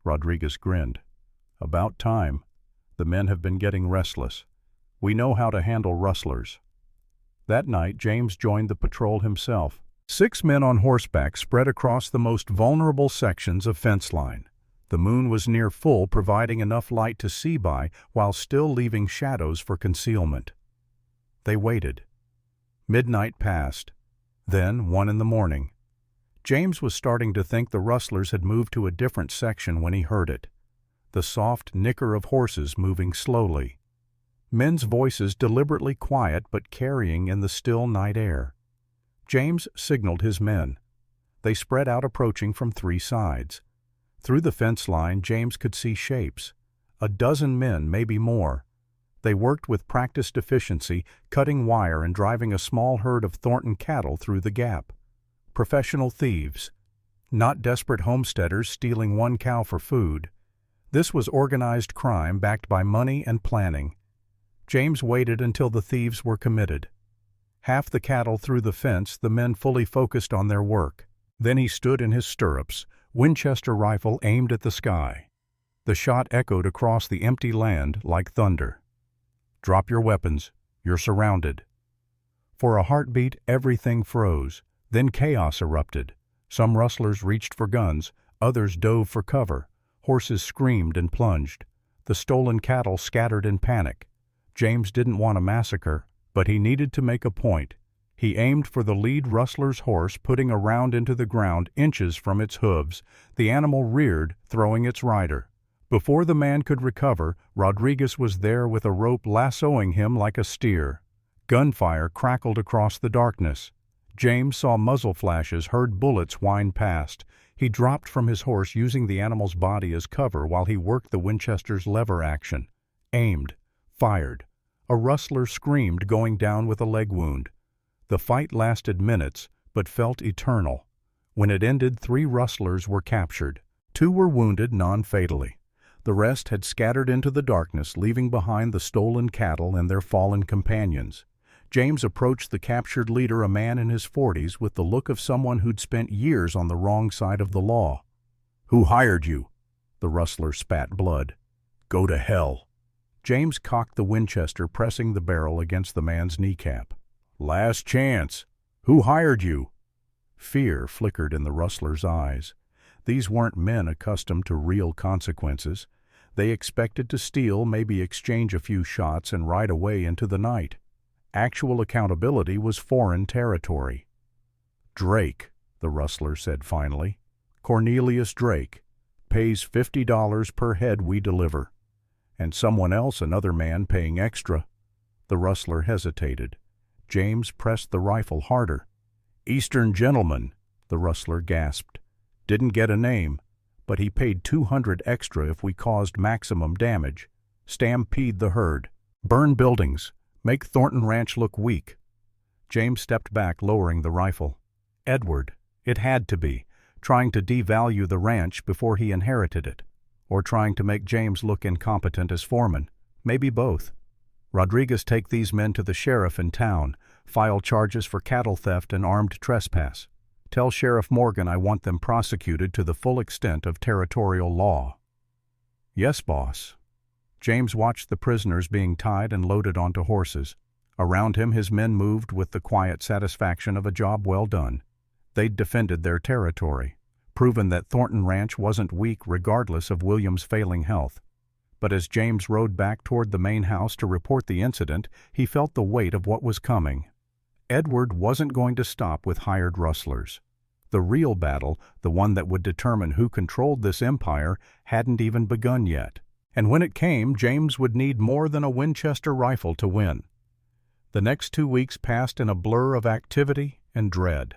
Rodriguez grinned. "About time. The men have been getting restless. We know how to handle rustlers." That night James joined the patrol himself. 6 men on horseback spread across the most vulnerable sections of fence line. The moon was near full, providing enough light to see by while still leaving shadows for concealment. They waited. Midnight passed. Then 1 in the morning. James was starting to think the rustlers had moved to a different section when he heard it. The soft nicker of horses moving slowly. Men's voices deliberately quiet but carrying in the still night air. James signaled his men. They spread out, approaching from 3 sides. Through the fence line, James could see shapes. A dozen men, maybe more. They worked with practiced efficiency, cutting wire and driving a small herd of Thornton cattle through the gap. Professional thieves. Not desperate homesteaders stealing 1 cow for food. This was organized crime backed by money and planning. James waited until the thieves were committed. Half the cattle through the fence, the men fully focused on their work. Then he stood in his stirrups, Winchester rifle aimed at the sky. The shot echoed across the empty land like thunder. "Drop your weapons. You're surrounded." For a heartbeat, everything froze. Then chaos erupted. Some rustlers reached for guns, others dove for cover. Horses screamed and plunged. The stolen cattle scattered in panic. James didn't want a massacre, but he needed to make a point. He aimed for the lead rustler's horse, putting a round into the ground inches from its hooves. The animal reared, throwing its rider. Before the man could recover, Rodriguez was there with a rope lassoing him like a steer. Gunfire crackled across the darkness. James saw muzzle flashes, heard bullets whine past. He dropped from his horse, using the animal's body as cover while he worked the Winchester's lever action. Aimed. Fired. A rustler screamed, going down with a leg wound. The fight lasted minutes, but felt eternal. When it ended, 3 rustlers were captured. 2 were wounded non-fatally. The rest had scattered into the darkness, leaving behind the stolen cattle and their fallen companions. James approached the captured leader, a man in his 40s, with the look of someone who'd spent years on the wrong side of the law. "Who hired you?" The rustler spat blood. "Go to hell." James cocked the Winchester, pressing the barrel against the man's kneecap. "Last chance. Who hired you?" Fear flickered in the rustler's eyes. These weren't men accustomed to real consequences. They expected to steal, maybe exchange a few shots, and ride away into the night. Actual accountability was foreign territory. "Drake," the rustler said finally. "Cornelius Drake. Pays $50 per head we deliver. And someone else, another man, paying extra." The rustler hesitated. James pressed the rifle harder. "Eastern gentleman," the rustler gasped. "Didn't get a name, but he paid $200 extra if we caused maximum damage. Stampede the herd. Burn buildings. Make Thornton Ranch look weak." James stepped back, lowering the rifle. Edward. It had to be, trying to devalue the ranch before he inherited it, or trying to make James look incompetent as foreman, maybe both. Rodriguez, take these men to the sheriff in town, file charges for cattle theft and armed trespass. Tell Sheriff Morgan I want them prosecuted to the full extent of territorial law. Yes, boss. James watched the prisoners being tied and loaded onto horses. Around him his men moved with the quiet satisfaction of a job well done. They'd defended their territory, proven that Thornton Ranch wasn't weak regardless of William's failing health. But as James rode back toward the main house to report the incident, he felt the weight of what was coming. Edward wasn't going to stop with hired rustlers. The real battle, the one that would determine who controlled this empire, hadn't even begun yet. And when it came, James would need more than a Winchester rifle to win. The next 2 weeks passed in a blur of activity and dread.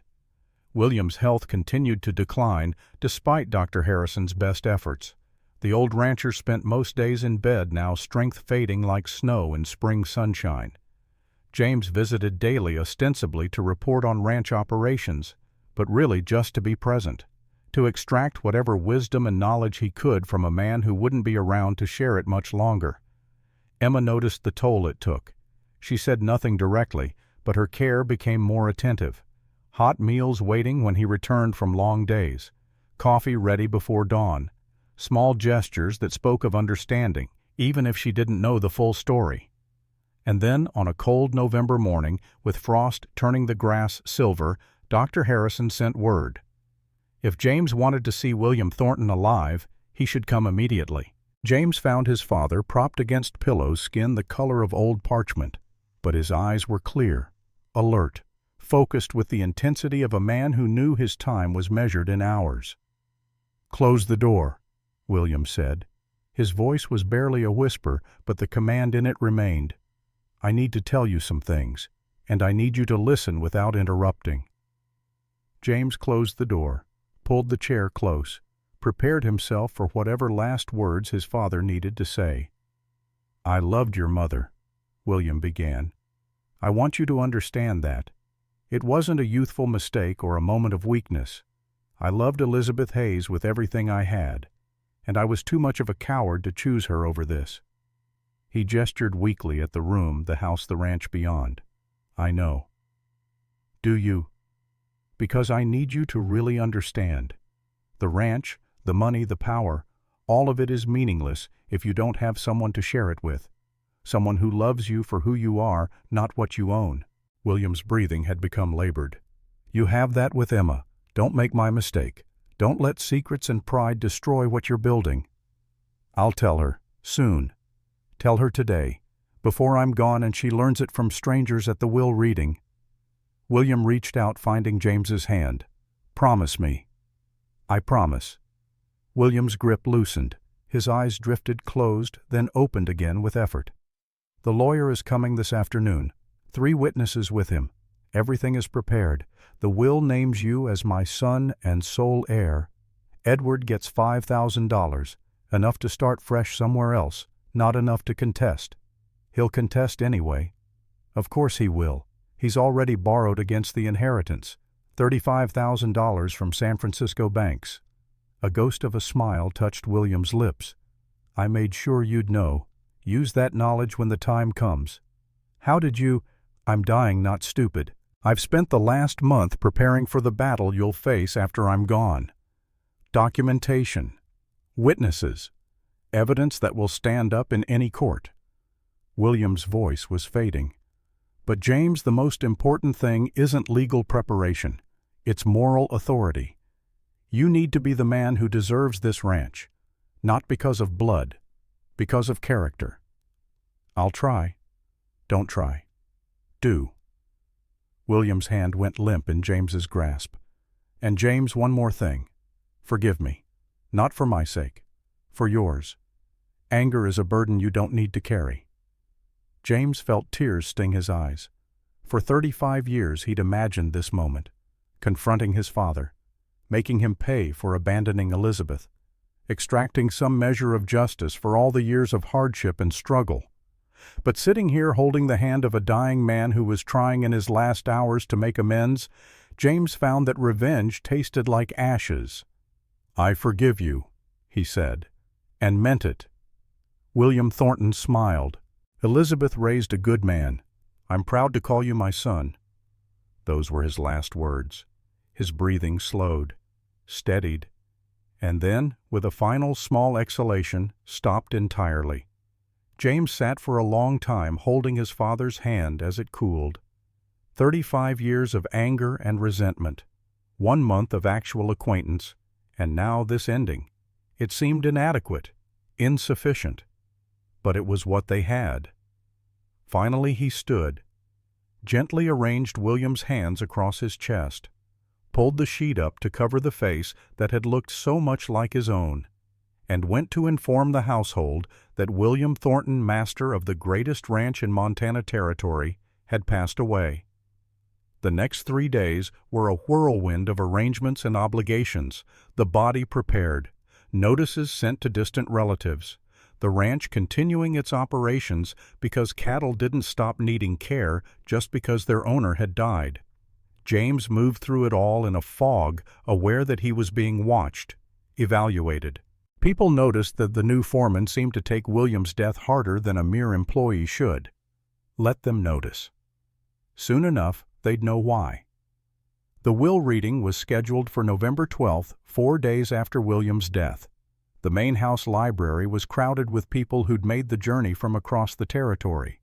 William's health continued to decline despite Dr. Harrison's best efforts. The old rancher spent most days in bed now, strength fading like snow in spring sunshine. James visited daily ostensibly to report on ranch operations, but really just to be present, to extract whatever wisdom and knowledge he could from a man who wouldn't be around to share it much longer. Emma noticed the toll it took. She said nothing directly, but her care became more attentive. Hot meals waiting when he returned from long days, coffee ready before dawn, small gestures that spoke of understanding, even if she didn't know the full story. And then, on a cold November morning, with frost turning the grass silver, Dr. Harrison sent word. If James wanted to see William Thornton alive, he should come immediately. James found his father propped against pillows, skin the color of old parchment, but his eyes were clear, alert, focused with the intensity of a man who knew his time was measured in hours. "Close the door," William said. His voice was barely a whisper, but the command in it remained. "I need to tell you some things, and I need you to listen without interrupting." James closed the door, pulled the chair close, prepared himself for whatever last words his father needed to say. "I loved your mother," William began. "I want you to understand that. It wasn't a youthful mistake or a moment of weakness. I loved Elizabeth Hayes with everything I had, and I was too much of a coward to choose her over this." He gestured weakly at the room, the house, the ranch beyond. "I know." "Do you?" "Because I need you to really understand. The ranch, the money, the power, all of it is meaningless if you don't have someone to share it with. Someone who loves you for who you are, not what you own." William's breathing had become labored. "You have that with Emma. Don't make my mistake. Don't let secrets and pride destroy what you're building." "I'll tell her, soon. Tell her today, before I'm gone and she learns it from strangers at the will reading." William reached out, finding James's hand. "Promise me." "I promise." William's grip loosened. His eyes drifted closed, then opened again with effort. "The lawyer is coming this afternoon. 3 witnesses with him. Everything is prepared. The will names you as my son and sole heir. Edward gets $5,000, enough to start fresh somewhere else, not enough to contest. He'll contest anyway. Of course he will. He's already borrowed against the inheritance, $35,000 from San Francisco banks." A ghost of a smile touched William's lips. "I made sure you'd know. Use that knowledge when the time comes." "How did you—" "I'm dying, not stupid. I've spent the last month preparing for the battle you'll face after I'm gone. Documentation, witnesses, evidence that will stand up in any court." William's voice was fading. "But James, the most important thing isn't legal preparation. It's moral authority. You need to be the man who deserves this ranch, not because of blood, because of character." "I'll try." "Don't try. Do." William's hand went limp in James's grasp. "And James, one more thing. Forgive me. Not for my sake. For yours. Anger is a burden you don't need to carry." James felt tears sting his eyes. For 35 years he'd imagined this moment, confronting his father, making him pay for abandoning Elizabeth, extracting some measure of justice for all the years of hardship and struggle. But sitting here holding the hand of a dying man who was trying in his last hours to make amends, James found that revenge tasted like ashes. "I forgive you," he said, and meant it. William Thornton smiled. "Elizabeth raised a good man. I'm proud to call you my son." Those were his last words. His breathing slowed, steadied, and then, with a final small exhalation, stopped entirely. James sat for a long time holding his father's hand as it cooled. 35 years of anger and resentment, 1 month of actual acquaintance, and now this ending. It seemed inadequate, insufficient, but it was what they had. Finally he stood, gently arranged William's hands across his chest, pulled the sheet up to cover the face that had looked so much like his own, and went to inform the household that William Thornton, master of the greatest ranch in Montana Territory, had passed away. The next 3 days were a whirlwind of arrangements and obligations, the body prepared, notices sent to distant relatives, the ranch continuing its operations because cattle didn't stop needing care just because their owner had died. James moved through it all in a fog, aware that he was being watched, evaluated. People noticed that the new foreman seemed to take William's death harder than a mere employee should. Let them notice. Soon enough, they'd know why. The will reading was scheduled for November 12th, 4 days after William's death. The main house library was crowded with people who'd made the journey from across the territory.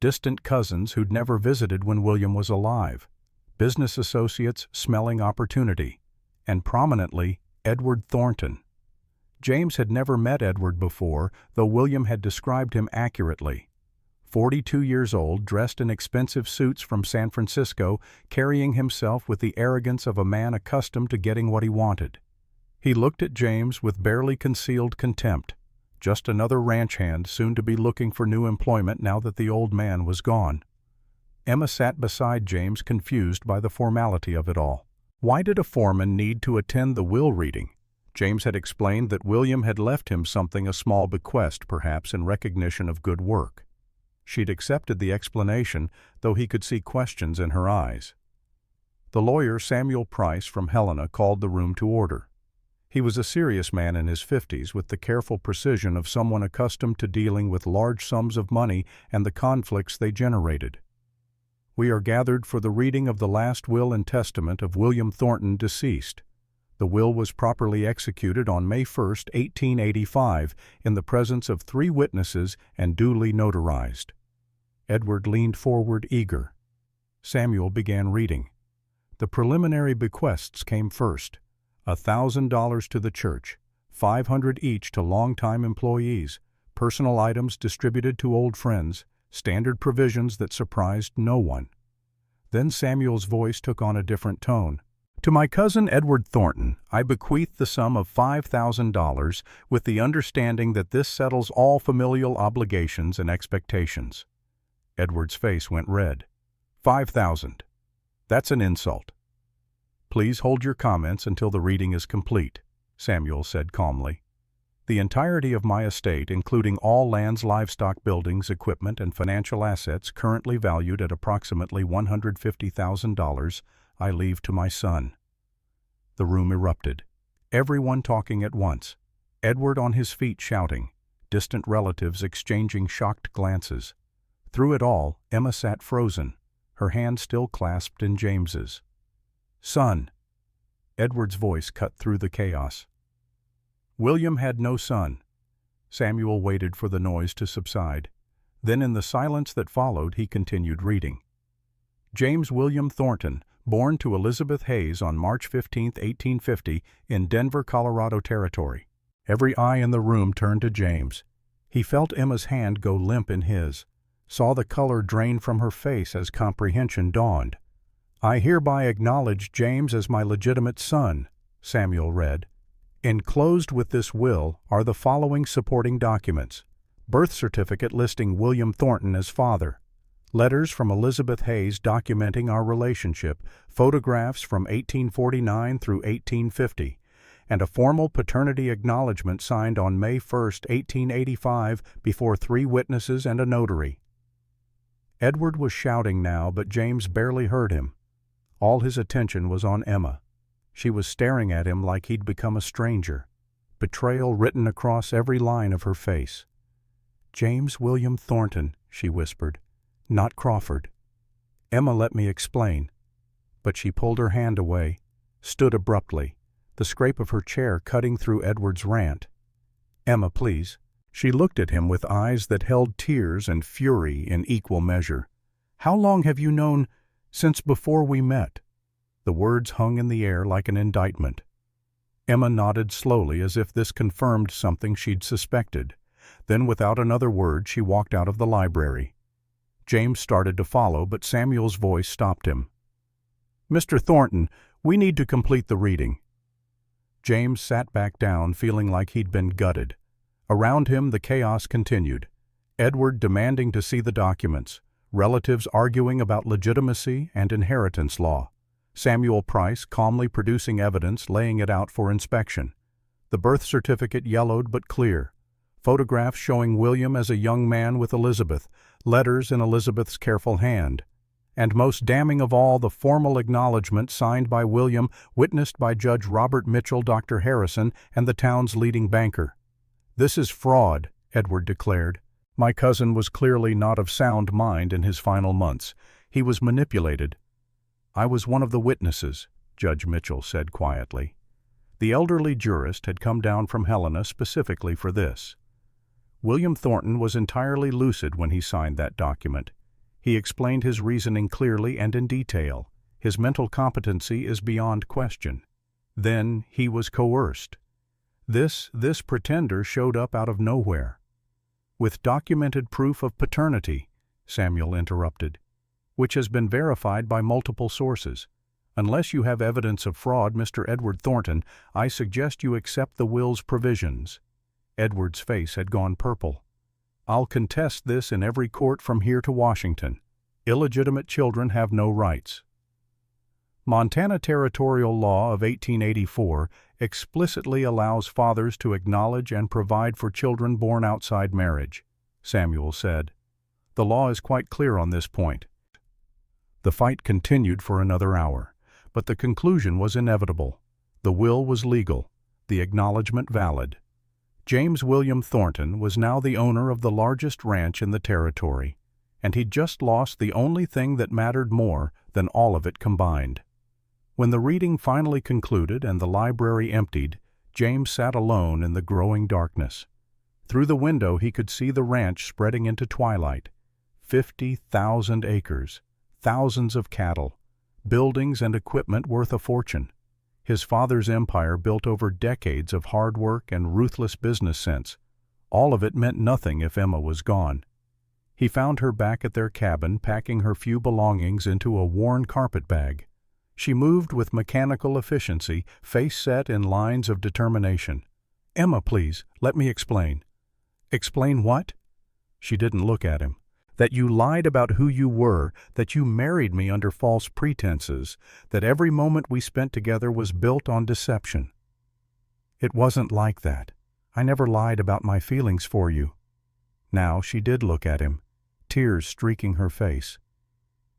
Distant cousins who'd never visited when William was alive. Business associates smelling opportunity. And prominently, Edward Thornton. James had never met Edward before, though William had described him accurately. 42 years old, dressed in expensive suits from San Francisco, carrying himself with the arrogance of a man accustomed to getting what he wanted. He looked at James with barely concealed contempt, just another ranch hand soon to be looking for new employment now that the old man was gone. Emma sat beside James, confused by the formality of it all. Why did a foreman need to attend the will reading? James had explained that William had left him something, a small bequest, perhaps in recognition of good work. She'd accepted the explanation, though he could see questions in her eyes. The lawyer, Samuel Price from Helena, called the room to order. He was a serious man in his 50s, with the careful precision of someone accustomed to dealing with large sums of money and the conflicts they generated. "We are gathered for the reading of the last will and testament of William Thornton, deceased. The will was properly executed on May 1st, 1885, in the presence of 3 witnesses and duly notarized." Edward leaned forward, eager. Samuel began reading. The preliminary bequests came first. $1,000 to the church, $500 each to longtime employees, personal items distributed to old friends, standard provisions that surprised no one. Then Samuel's voice took on a different tone. "To my cousin Edward Thornton, I bequeath the sum of $5,000 with the understanding that this settles all familial obligations and expectations." Edward's face went red. "5,000. That's an insult." "Please hold your comments until the reading is complete," Samuel said calmly. "The entirety of my estate, including all lands, livestock, buildings, equipment, and financial assets currently valued at approximately $150,000, I leave to my son." The room erupted. Everyone talking at once. Edward on his feet shouting. Distant relatives exchanging shocked glances. Through it all, Emma sat frozen, her hand still clasped in James's. "Son." Edward's voice cut through the chaos. William had no son. Samuel waited for the noise to subside. Then in the silence that followed, he continued reading. "James William Thornton, born to Elizabeth Hayes on March 15, 1850, in Denver, Colorado Territory." Every eye in the room turned to James. He felt Emma's hand go limp in his, saw the color drain from her face as comprehension dawned. "I hereby acknowledge James as my legitimate son," Samuel read. "Enclosed with this will are the following supporting documents: birth certificate listing William Thornton as father, letters from Elizabeth Hayes documenting our relationship, photographs from 1849 through 1850, and a formal paternity acknowledgement signed on May 1st, 1885, before 3 witnesses and a notary." Edward was shouting now, but James barely heard him. All his attention was on Emma. She was staring at him like he'd become a stranger, betrayal written across every line of her face. "James William Thornton," she whispered, "not Crawford." "Emma, let me explain." But she pulled her hand away, stood abruptly, the scrape of her chair cutting through Edward's rant. "Emma, please." She looked at him with eyes that held tears and fury in equal measure. "How long have you known? Since before we met." The words hung in the air like an indictment. Emma nodded slowly as if this confirmed something she'd suspected. Then, without another word, she walked out of the library. James started to follow, but Samuel's voice stopped him. "Mr. Thornton, we need to complete the reading." James sat back down, feeling like he'd been gutted. Around him the chaos continued. Edward demanding to see the documents, relatives arguing about legitimacy and inheritance law, Samuel Price calmly producing evidence, laying it out for inspection. The birth certificate yellowed but clear. Photographs showing William as a young man with Elizabeth, letters in Elizabeth's careful hand. And most damning of all, the formal acknowledgment signed by William, witnessed by Judge Robert Mitchell, Dr. Harrison, and the town's leading banker. "This is fraud," Edward declared. "My cousin was clearly not of sound mind in his final months. He was manipulated." "I was one of the witnesses," Judge Mitchell said quietly. The elderly jurist had come down from Helena specifically for this. William Thornton was entirely lucid when he signed that document. He explained his reasoning clearly and in detail. His mental competency is beyond question. Then he was coerced. This pretender showed up out of nowhere. "With documented proof of paternity," Samuel interrupted, "which has been verified by multiple sources. Unless you have evidence of fraud, Mr. Edward Thornton, I suggest you accept the will's provisions." Edward's face had gone purple. "I'll contest this in every court from here to Washington. Illegitimate children have no rights." Montana Territorial Law of 1884 explicitly allows fathers to acknowledge and provide for children born outside marriage, Samuel said. "The law is quite clear on this point." The fight continued for another hour, but the conclusion was inevitable. The will was legal, the acknowledgment valid. James William Thornton was now the owner of the largest ranch in the territory, and he'd just lost the only thing that mattered more than all of it combined. When the reading finally concluded and the library emptied, James sat alone in the growing darkness. Through the window he could see the ranch spreading into twilight. 50,000 acres, thousands of cattle, buildings and equipment worth a fortune. His father's empire built over decades of hard work and ruthless business sense. All of it meant nothing if Emma was gone. He found her back at their cabin, packing her few belongings into a worn carpet bag. She moved with mechanical efficiency, face set in lines of determination. "Emma, please, let me explain." "Explain what?" She didn't look at him. "That you lied about who you were, that you married me under false pretenses, that every moment we spent together was built on deception." "It wasn't like that. I never lied about my feelings for you." Now she did look at him, tears streaking her face.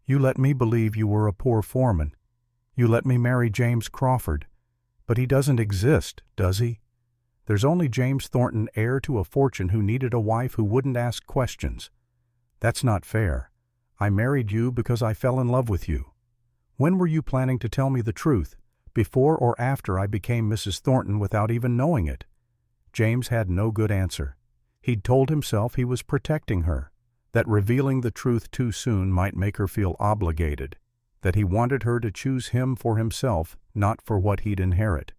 "You let me believe you were a poor foreman. You let me marry James Crawford. But he doesn't exist, does he? There's only James Thornton, heir to a fortune, who needed a wife who wouldn't ask questions. That's not fair. I married you because I fell in love with you. When were you planning to tell me the truth? Before or after I became Mrs. Thornton without even knowing it?" James had no good answer. He'd told himself he was protecting her, that revealing the truth too soon might make her feel obligated, that he wanted her to choose him for himself, not for what he'd inherit.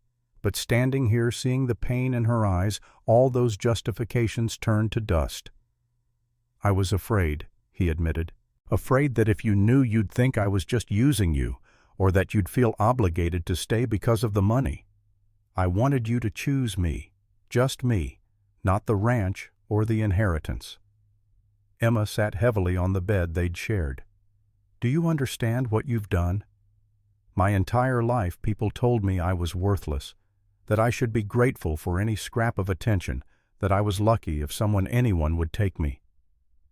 But standing here, seeing the pain in her eyes, all those justifications turned to dust. "I was afraid," he admitted. "Afraid that if you knew you'd think I was just using you, or that you'd feel obligated to stay because of the money. I wanted you to choose me, just me, not the ranch or the inheritance." Emma sat heavily on the bed they'd shared. "Do you understand what you've done? My entire life people told me I was worthless, that I should be grateful for any scrap of attention, that I was lucky if anyone would take me."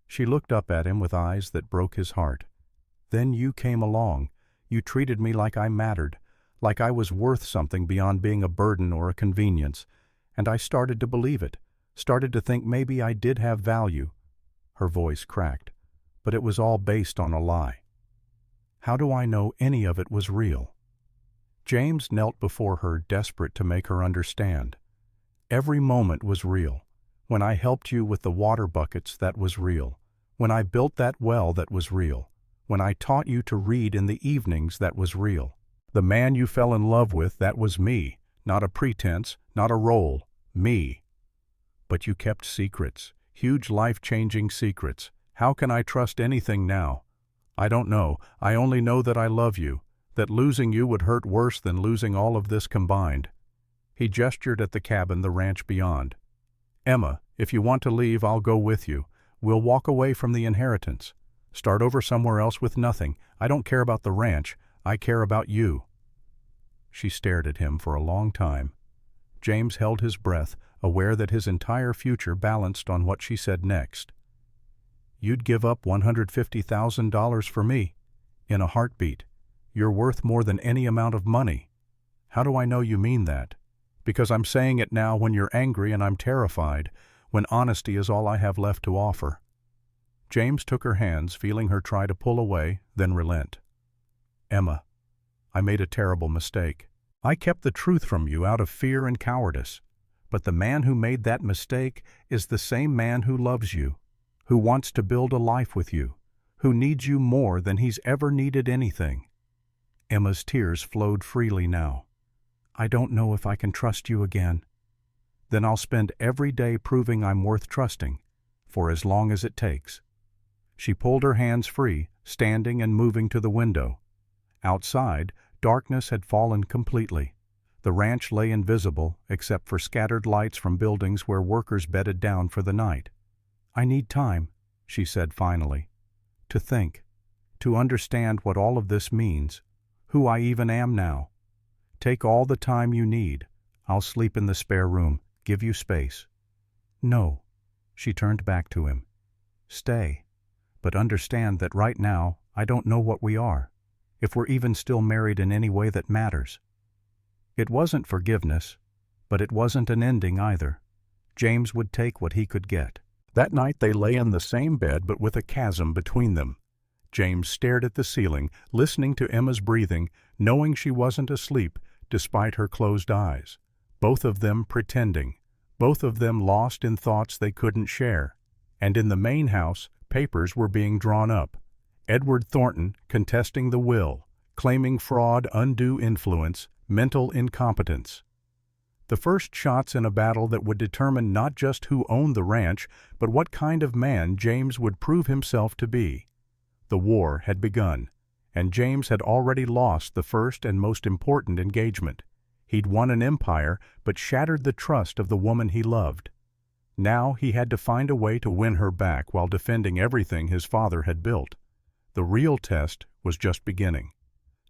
She looked up at him with eyes that broke his heart. "Then you came along. You treated me like I mattered, like I was worth something beyond being a burden or a convenience, and I started to believe it, started to think maybe I did have value." Her voice cracked, but it was all based on a lie. "How do I know any of it was real?" James knelt before her, desperate to make her understand. "Every moment was real. When I helped you with the water buckets, that was real. When I built that well, that was real. When I taught you to read in the evenings, that was real. The man you fell in love with, that was me, not a pretense, not a role, me. But you kept secrets, huge life-changing secrets. How can I trust anything now? I don't know. I only know that I love you, that losing you would hurt worse than losing all of this combined." He gestured at the cabin, the ranch beyond. "Emma, if you want to leave, I'll go with you. We'll walk away from the inheritance. Start over somewhere else with nothing. I don't care about the ranch. I care about you." She stared at him for a long time. James held his breath, aware that his entire future balanced on what she said next. "You'd give up $150,000 for me? In a heartbeat. You're worth more than any amount of money." "How do I know you mean that?" "Because I'm saying it now when you're angry and I'm terrified, when honesty is all I have left to offer." James took her hands, feeling her try to pull away, then relent. "Emma, I made a terrible mistake. I kept the truth from you out of fear and cowardice. But the man who made that mistake is the same man who loves you, who wants to build a life with you, who needs you more than he's ever needed anything." Emma's tears flowed freely now. "I don't know if I can trust you again." "Then I'll spend every day proving I'm worth trusting, for as long as it takes." She pulled her hands free, standing and moving to the window. Outside, darkness had fallen completely. The ranch lay invisible, except for scattered lights from buildings where workers bedded down for the night. "I need time," she said finally, "to think, to understand what all of this means, who I even am now. Take all the time you need. I'll sleep in the spare room, give you space." "No," she turned back to him. "Stay, but understand that right now I don't know what we are, if we're even still married in any way that matters." It wasn't forgiveness, but it wasn't an ending either. James would take what he could get. That night they lay in the same bed but with a chasm between them. James stared at the ceiling, listening to Emma's breathing, knowing she wasn't asleep despite her closed eyes. Both of them pretending, both of them lost in thoughts they couldn't share. And in the main house, papers were being drawn up. Edward Thornton contesting the will, claiming fraud, undue influence, mental incompetence. The first shots in a battle that would determine not just who owned the ranch, but what kind of man James would prove himself to be. The war had begun, and James had already lost the first and most important engagement. He'd won an empire, but shattered the trust of the woman he loved. Now he had to find a way to win her back while defending everything his father had built. The real test was just beginning.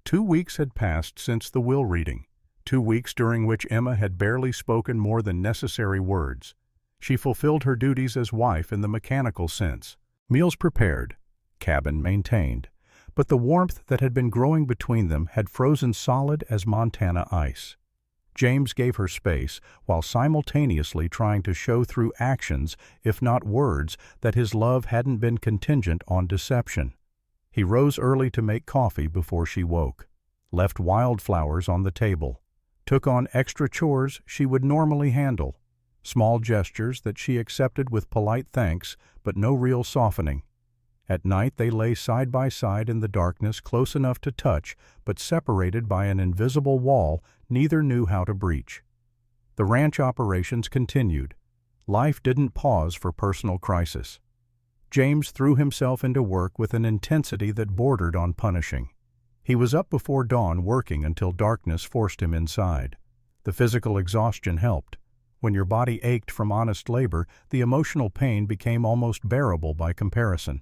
2 weeks had passed since the will reading, 2 weeks during which Emma had barely spoken more than necessary words. She fulfilled her duties as wife in the mechanical sense. Meals prepared, cabin maintained, but the warmth that had been growing between them had frozen solid as Montana ice. James gave her space while simultaneously trying to show through actions, if not words, that his love hadn't been contingent on deception. He rose early to make coffee before she woke, left wildflowers on the table, took on extra chores she would normally handle, small gestures that she accepted with polite thanks, but no real softening. At night they lay side by side in the darkness, close enough to touch, but separated by an invisible wall neither knew how to breach. The ranch operations continued. Life didn't pause for personal crisis. James threw himself into work with an intensity that bordered on punishing. He was up before dawn working until darkness forced him inside. The physical exhaustion helped. When your body ached from honest labor, the emotional pain became almost bearable by comparison.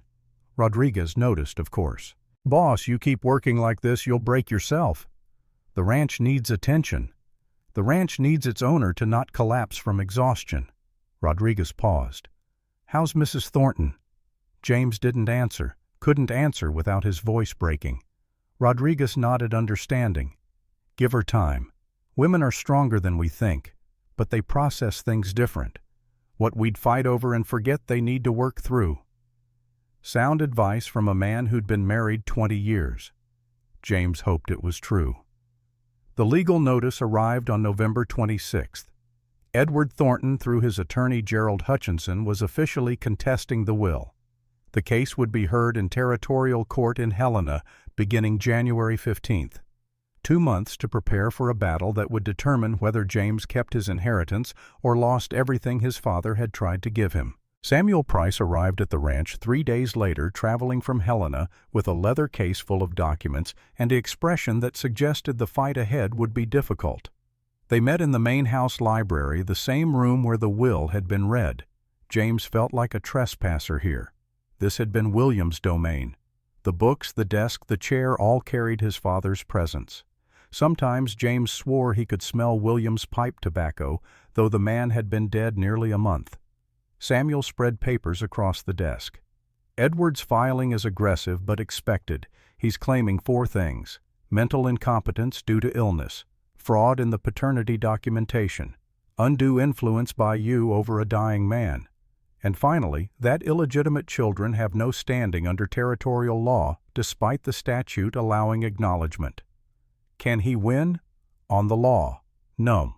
Rodriguez noticed, of course. "Boss, you keep working like this, you'll break yourself. The ranch needs attention. The ranch needs its owner to not collapse from exhaustion." Rodriguez paused. "How's Mrs. Thornton?" James didn't answer, couldn't answer without his voice breaking. Rodriguez nodded understanding. Give her time. Women are stronger than we think, but they process things different. What we'd fight over and forget they need to work through. Sound advice from a man who'd been married 20 years. James hoped it was true. The legal notice arrived on November 26th. Edward Thornton, through his attorney Gerald Hutchinson, was officially contesting the will. The case would be heard in territorial court in Helena beginning January 15th. 2 months to prepare for a battle that would determine whether James kept his inheritance or lost everything his father had tried to give him. Samuel Price arrived at the ranch 3 days later, traveling from Helena with a leather case full of documents and the expression that suggested the fight ahead would be difficult. They met in the main house library, the same room where the will had been read. James felt like a trespasser here. This had been William's domain. The books, the desk, the chair all carried his father's presence. Sometimes James swore he could smell William's pipe tobacco, though the man had been dead nearly a month. Samuel spread papers across the desk. Edward's filing is aggressive but expected. He's claiming 4 things: mental incompetence due to illness, fraud in the paternity documentation, undue influence by you over a dying man, and finally, that illegitimate children have no standing under territorial law despite the statute allowing acknowledgement. Can he win? On the law, no.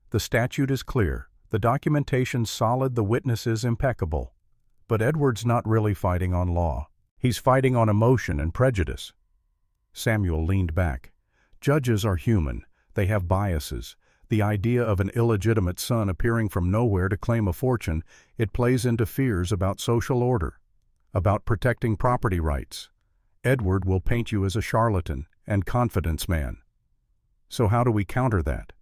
The statute is clear, the documentation's solid, the witnesses impeccable. But Edward's not really fighting on law. He's fighting on emotion and prejudice. Samuel leaned back. Judges are human. They have biases. The idea of an illegitimate son appearing from nowhere to claim a fortune, it plays into fears about social order, about protecting property rights. Edward will paint you as a charlatan and confidence man. So how do we counter that?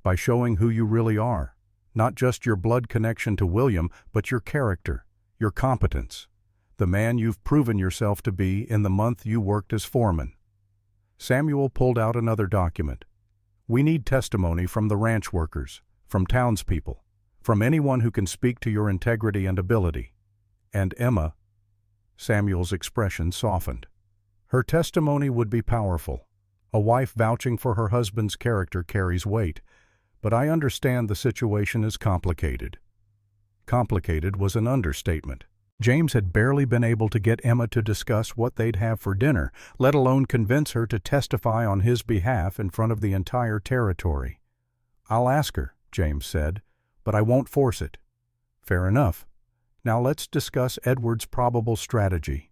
By showing who you really are. Not just your blood connection to William, but your character, your competence. The man you've proven yourself to be in the month you worked as foreman. Samuel pulled out another document. We need testimony from the ranch workers, from townspeople, from anyone who can speak to your integrity and ability. And Emma, Samuel's expression softened. Her testimony would be powerful. A wife vouching for her husband's character carries weight, but I understand the situation is complicated. Complicated was an understatement. James had barely been able to get Emma to discuss what they'd have for dinner, let alone convince her to testify on his behalf in front of the entire territory. I'll ask her, James said, but I won't force it. Fair enough. Now let's discuss Edward's probable strategy.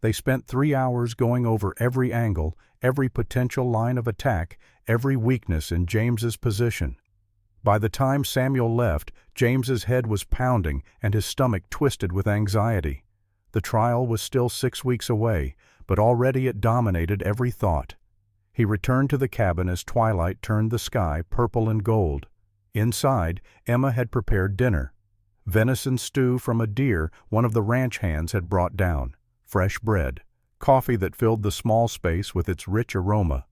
They spent 3 hours going over every angle, every potential line of attack, every weakness in James's position. By the time Samuel left, James's head was pounding and his stomach twisted with anxiety. The trial was still 6 weeks away, but already it dominated every thought. He returned to the cabin as twilight turned the sky purple and gold. Inside, Emma had prepared dinner. Venison stew from a deer one of the ranch hands had brought down, fresh bread, coffee that filled the small space with its rich aroma.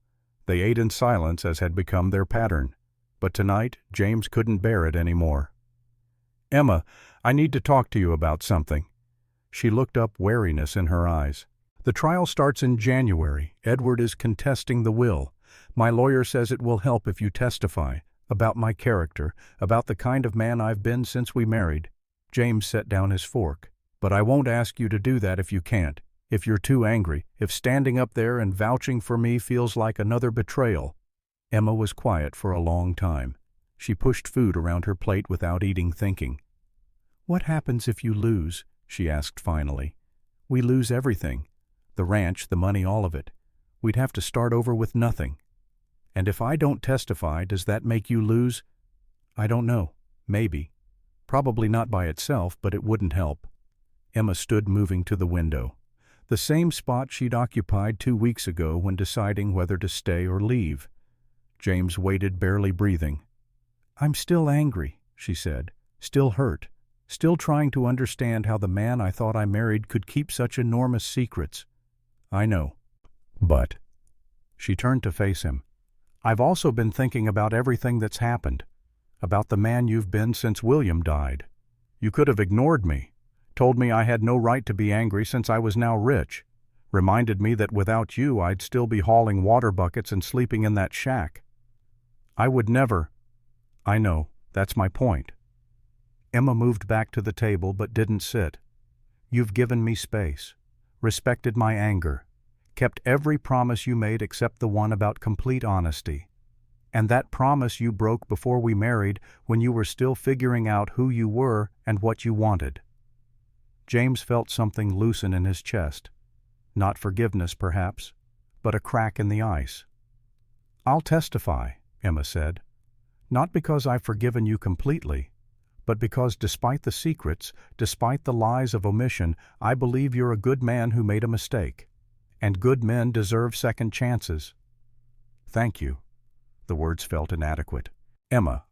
They ate in silence as had become their pattern. But tonight, James couldn't bear it anymore. Emma, I need to talk to you about something. She looked up, wariness in her eyes. The trial starts in January. Edward is contesting the will. My lawyer says it will help if you testify, about my character, about the kind of man I've been since we married. James set down his fork. But I won't ask you to do that if you can't, if you're too angry, if standing up there and vouching for me feels like another betrayal. Emma was quiet for a long time. She pushed food around her plate without eating, thinking. What happens if you lose? She asked finally. We lose everything. The ranch, the money, all of it. We'd have to start over with nothing. And if I don't testify, does that make you lose? I don't know. Maybe. Probably not by itself, but it wouldn't help. Emma stood, moving to the window. The same spot she'd occupied 2 weeks ago when deciding whether to stay or leave. James waited, barely breathing. I'm still angry, she said, still hurt, still trying to understand how the man I thought I married could keep such enormous secrets. I know. But... She turned to face him. I've also been thinking about everything that's happened, about the man you've been since William died. You could have ignored me, told me I had no right to be angry since I was now rich. Reminded me that without you I'd still be hauling water buckets and sleeping in that shack. I would never. I know, that's my point. Emma moved back to the table but didn't sit. You've given me space, respected my anger, kept every promise you made except the one about complete honesty. And that promise you broke before we married when you were still figuring out who you were and what you wanted. James felt something loosen in his chest. Not forgiveness, perhaps, but a crack in the ice. I'll testify, Emma said. Not because I've forgiven you completely, but because despite the secrets, despite the lies of omission, I believe you're a good man who made a mistake. And good men deserve second chances. Thank you. The words felt inadequate. Emma,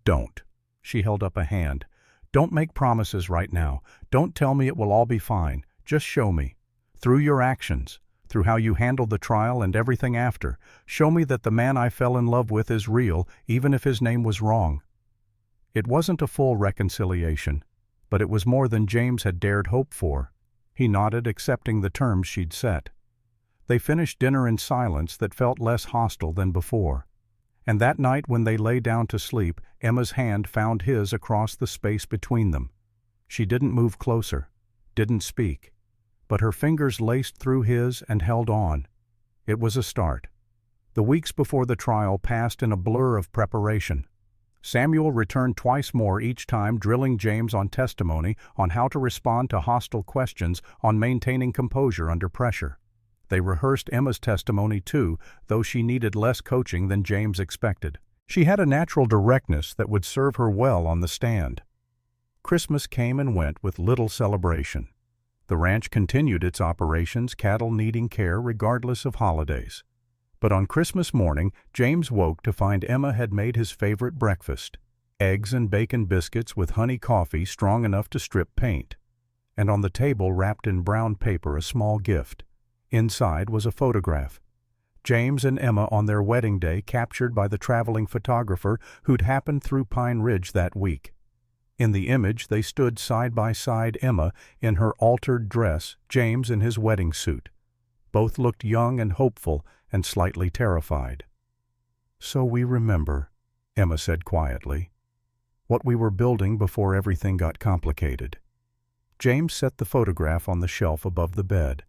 don't. She held up a hand. Don't make promises right now. Don't tell me it will all be fine. Just show me. Through your actions, through how you handled the trial and everything after, show me that the man I fell in love with is real, even if his name was wrong. It wasn't a full reconciliation, but it was more than James had dared hope for. He nodded, accepting the terms she'd set. They finished dinner in silence that felt less hostile than before. And that night when they lay down to sleep, Emma's hand found his across the space between them. She didn't move closer, didn't speak, but her fingers laced through his and held on. It was a start. The weeks before the trial passed in a blur of preparation. Samuel returned twice more, each time drilling James on testimony, on how to respond to hostile questions, on maintaining composure under pressure. They rehearsed Emma's testimony too, though she needed less coaching than James expected. She had a natural directness that would serve her well on the stand. Christmas came and went with little celebration. The ranch continued its operations, cattle needing care regardless of holidays. But on Christmas morning, James woke to find Emma had made his favorite breakfast, eggs and bacon biscuits with honey coffee strong enough to strip paint. And on the table, wrapped in brown paper, a small gift. Inside was a photograph. James and Emma on their wedding day, captured by the traveling photographer who'd happened through Pine Ridge that week. In the image they stood side by side, Emma in her altered dress, James in his wedding suit. Both looked young and hopeful and slightly terrified. So we remember, Emma said quietly, what we were building before everything got complicated. James set the photograph on the shelf above the bed.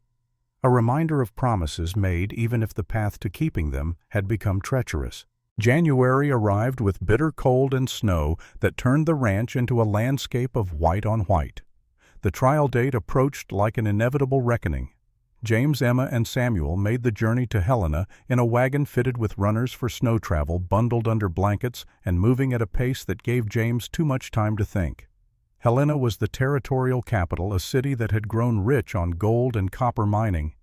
A reminder of promises made even if the path to keeping them had become treacherous. January arrived with bitter cold and snow that turned the ranch into a landscape of white on white. The trial date approached like an inevitable reckoning. James, Emma, and Samuel made the journey to Helena in a wagon fitted with runners for snow travel, bundled under blankets and moving at a pace that gave James too much time to think. Helena was the territorial capital, a city that had grown rich on gold and copper mining.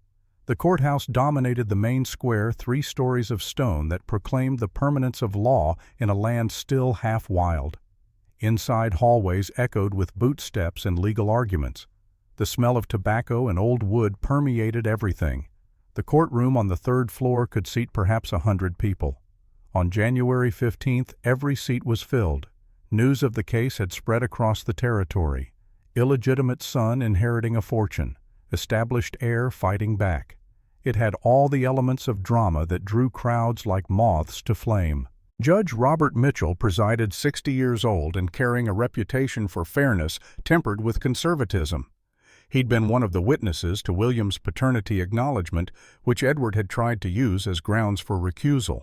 The courthouse dominated the main square, 3 stories of stone that proclaimed the permanence of law in a land still half wild. Inside, hallways echoed with boot steps and legal arguments. The smell of tobacco and old wood permeated everything. The courtroom on the 3rd floor could seat perhaps 100 people. On January 15th, every seat was filled. News of the case had spread across the territory. Illegitimate son inheriting a fortune. Established heir fighting back. It had all the elements of drama that drew crowds like moths to flame. Judge Robert Mitchell presided, 60 years old and carrying a reputation for fairness tempered with conservatism. He'd been one of the witnesses to William's paternity acknowledgement, which Edward had tried to use as grounds for recusal.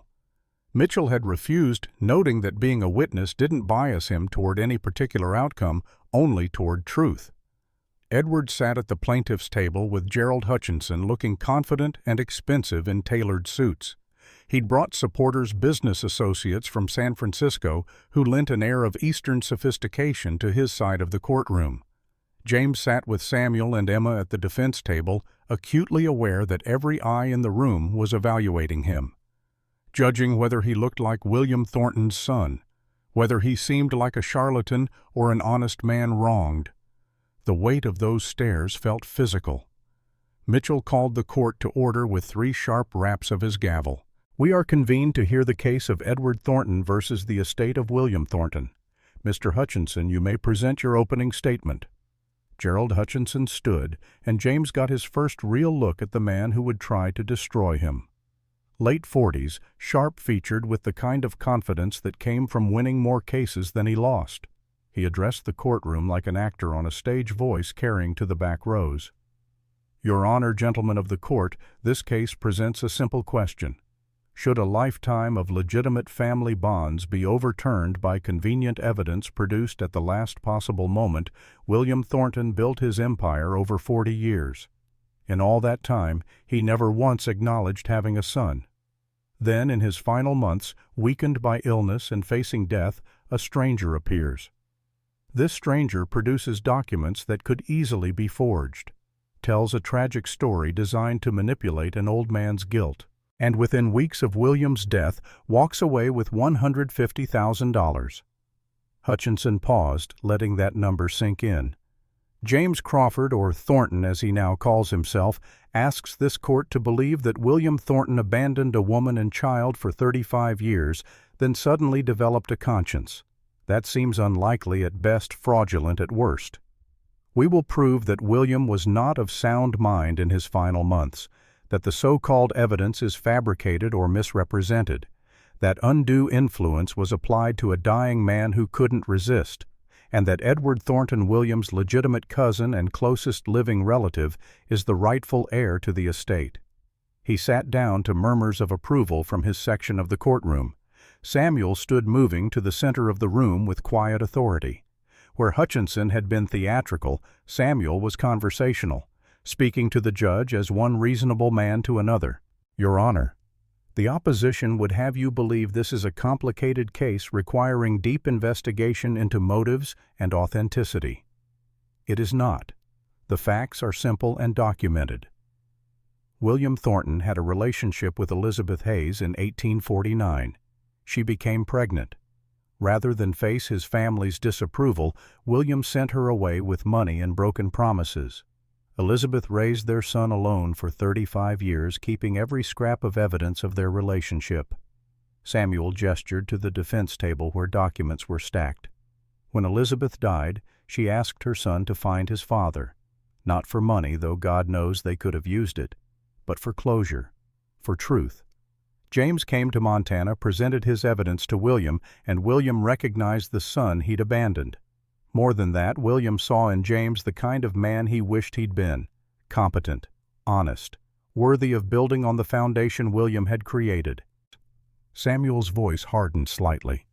Mitchell had refused, noting that being a witness didn't bias him toward any particular outcome, only toward truth. Edward sat at the plaintiff's table with Gerald Hutchinson, looking confident and expensive in tailored suits. He'd brought supporters, business associates from San Francisco, who lent an air of Eastern sophistication to his side of the courtroom. James sat with Samuel and Emma at the defense table, acutely aware that every eye in the room was evaluating him, judging whether he looked like William Thornton's son, whether he seemed like a charlatan or an honest man wronged. The weight of those stares felt physical. Mitchell called the court to order with 3 sharp raps of his gavel. We are convened to hear the case of Edward Thornton versus the estate of William Thornton. Mr. Hutchinson, you may present your opening statement. Gerald Hutchinson stood, and James got his first real look at the man who would try to destroy him. Late 40s, sharp-featured with the kind of confidence that came from winning more cases than he lost. He addressed the courtroom like an actor on a stage voice carrying to the back rows. Your Honor, gentlemen of the court, this case presents a simple question. Should a lifetime of legitimate family bonds be overturned by convenient evidence produced at the last possible moment, William Thornton built his empire over 40 years. In all that time, he never once acknowledged having a son. Then, in his final months, weakened by illness and facing death, a stranger appears. This stranger produces documents that could easily be forged, tells a tragic story designed to manipulate an old man's guilt, and within weeks of William's death walks away with $150,000. Hutchinson paused, letting that number sink in. James Crawford, or Thornton as he now calls himself, asks this court to believe that William Thornton abandoned a woman and child for 35 years, then suddenly developed a conscience. That seems unlikely at best, fraudulent at worst. We will prove that William was not of sound mind in his final months, that the so-called evidence is fabricated or misrepresented, that undue influence was applied to a dying man who couldn't resist, and that Edward Thornton Williams' legitimate cousin and closest living relative is the rightful heir to the estate. He sat down to murmurs of approval from his section of the courtroom. Samuel stood moving to the center of the room with quiet authority. Where Hutchinson had been theatrical, Samuel was conversational, speaking to the judge as one reasonable man to another. Your Honor, the opposition would have you believe this is a complicated case requiring deep investigation into motives and authenticity. It is not. The facts are simple and documented. William Thornton had a relationship with Elizabeth Hayes in 1849. She became pregnant. Rather than face his family's disapproval, William sent her away with money and broken promises. Elizabeth raised their son alone for 35 years, keeping every scrap of evidence of their relationship. Samuel gestured to the defense table where documents were stacked. When Elizabeth died, she asked her son to find his father, not for money, though God knows they could have used it, but for closure, for truth. James came to Montana, presented his evidence to William, and William recognized the son he'd abandoned. More than that, William saw in James the kind of man he wished he'd been, competent, honest, worthy of building on the foundation William had created. Samuel's voice hardened slightly.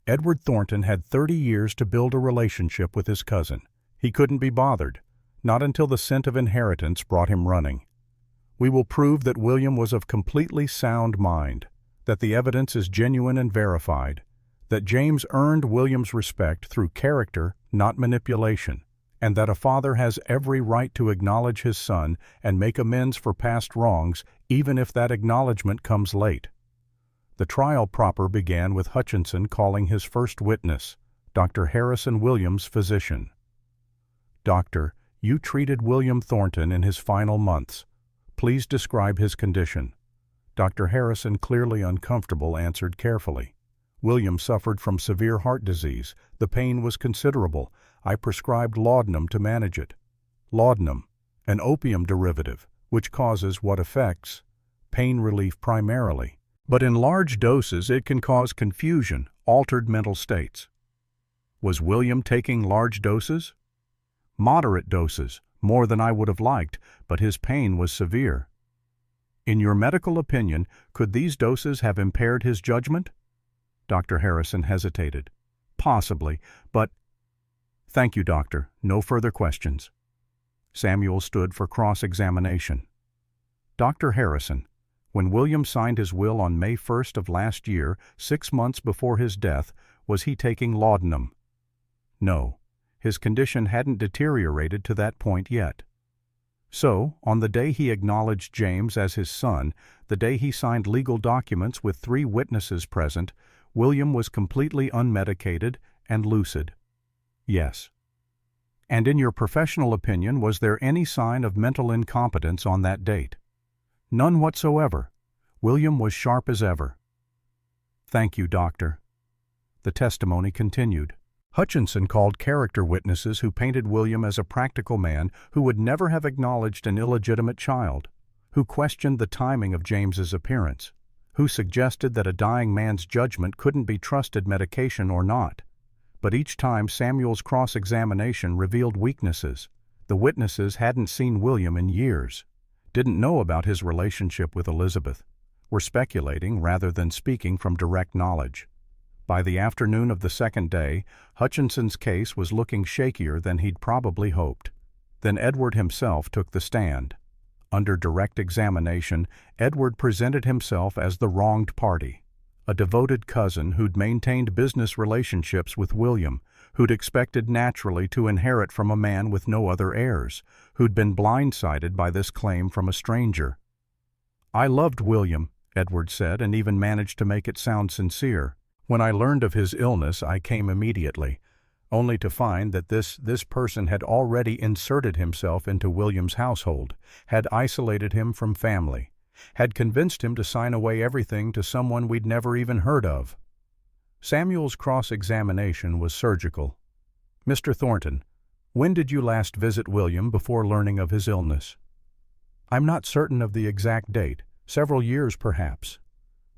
Edward Thornton had 30 years to build a relationship with his cousin. He couldn't be bothered, not until the scent of inheritance brought him running. We will prove that William was of completely sound mind, that the evidence is genuine and verified, that James earned William's respect through character, not manipulation, and that a father has every right to acknowledge his son and make amends for past wrongs, even if that acknowledgement comes late. The trial proper began with Hutchinson calling his first witness, Dr. Harrison Williams' physician. Doctor, you treated William Thornton in his final months. Please describe his condition. Dr. Harrison, clearly uncomfortable, answered carefully. William suffered from severe heart disease. The pain was considerable. I prescribed laudanum to manage it. Laudanum, an opium derivative, which causes what affects pain relief primarily. But in large doses it can cause confusion, altered mental states. Was William taking large doses? Moderate doses, more than I would have liked, but his pain was severe. In your medical opinion, could these doses have impaired his judgment? Dr. Harrison hesitated. Possibly, but— Thank you, doctor. No further questions. Samuel stood for cross-examination. Dr. Harrison, when William signed his will on May 1st of last year, 6 months before his death, was he taking laudanum? No. His condition hadn't deteriorated to that point yet. So, on the day he acknowledged James as his son, the day he signed legal documents with 3 witnesses present, William was completely unmedicated and lucid. Yes. And in your professional opinion, was there any sign of mental incompetence on that date? None whatsoever. William was sharp as ever. Thank you, doctor. The testimony continued. Hutchinson called character witnesses who painted William as a practical man who would never have acknowledged an illegitimate child, who questioned the timing of James's appearance, who suggested that a dying man's judgment couldn't be trusted, medication or not. But each time Samuel's cross-examination revealed weaknesses. The witnesses hadn't seen William in years, didn't know about his relationship with Elizabeth, were speculating rather than speaking from direct knowledge. By the afternoon of the second day, Hutchinson's case was looking shakier than he'd probably hoped. Then Edward himself took the stand. Under direct examination, Edward presented himself as the wronged party, a devoted cousin who'd maintained business relationships with William, who'd expected naturally to inherit from a man with no other heirs, who'd been blindsided by this claim from a stranger. "I loved William," Edward said, and even managed to make it sound sincere. "When I learned of his illness, I came immediately, only to find that this person had already inserted himself into William's household, had isolated him from family, had convinced him to sign away everything to someone we'd never even heard of." Samuel's cross-examination was surgical. "Mr. Thornton, when did you last visit William before learning of his illness?" "I'm not certain of the exact date. Several years, perhaps.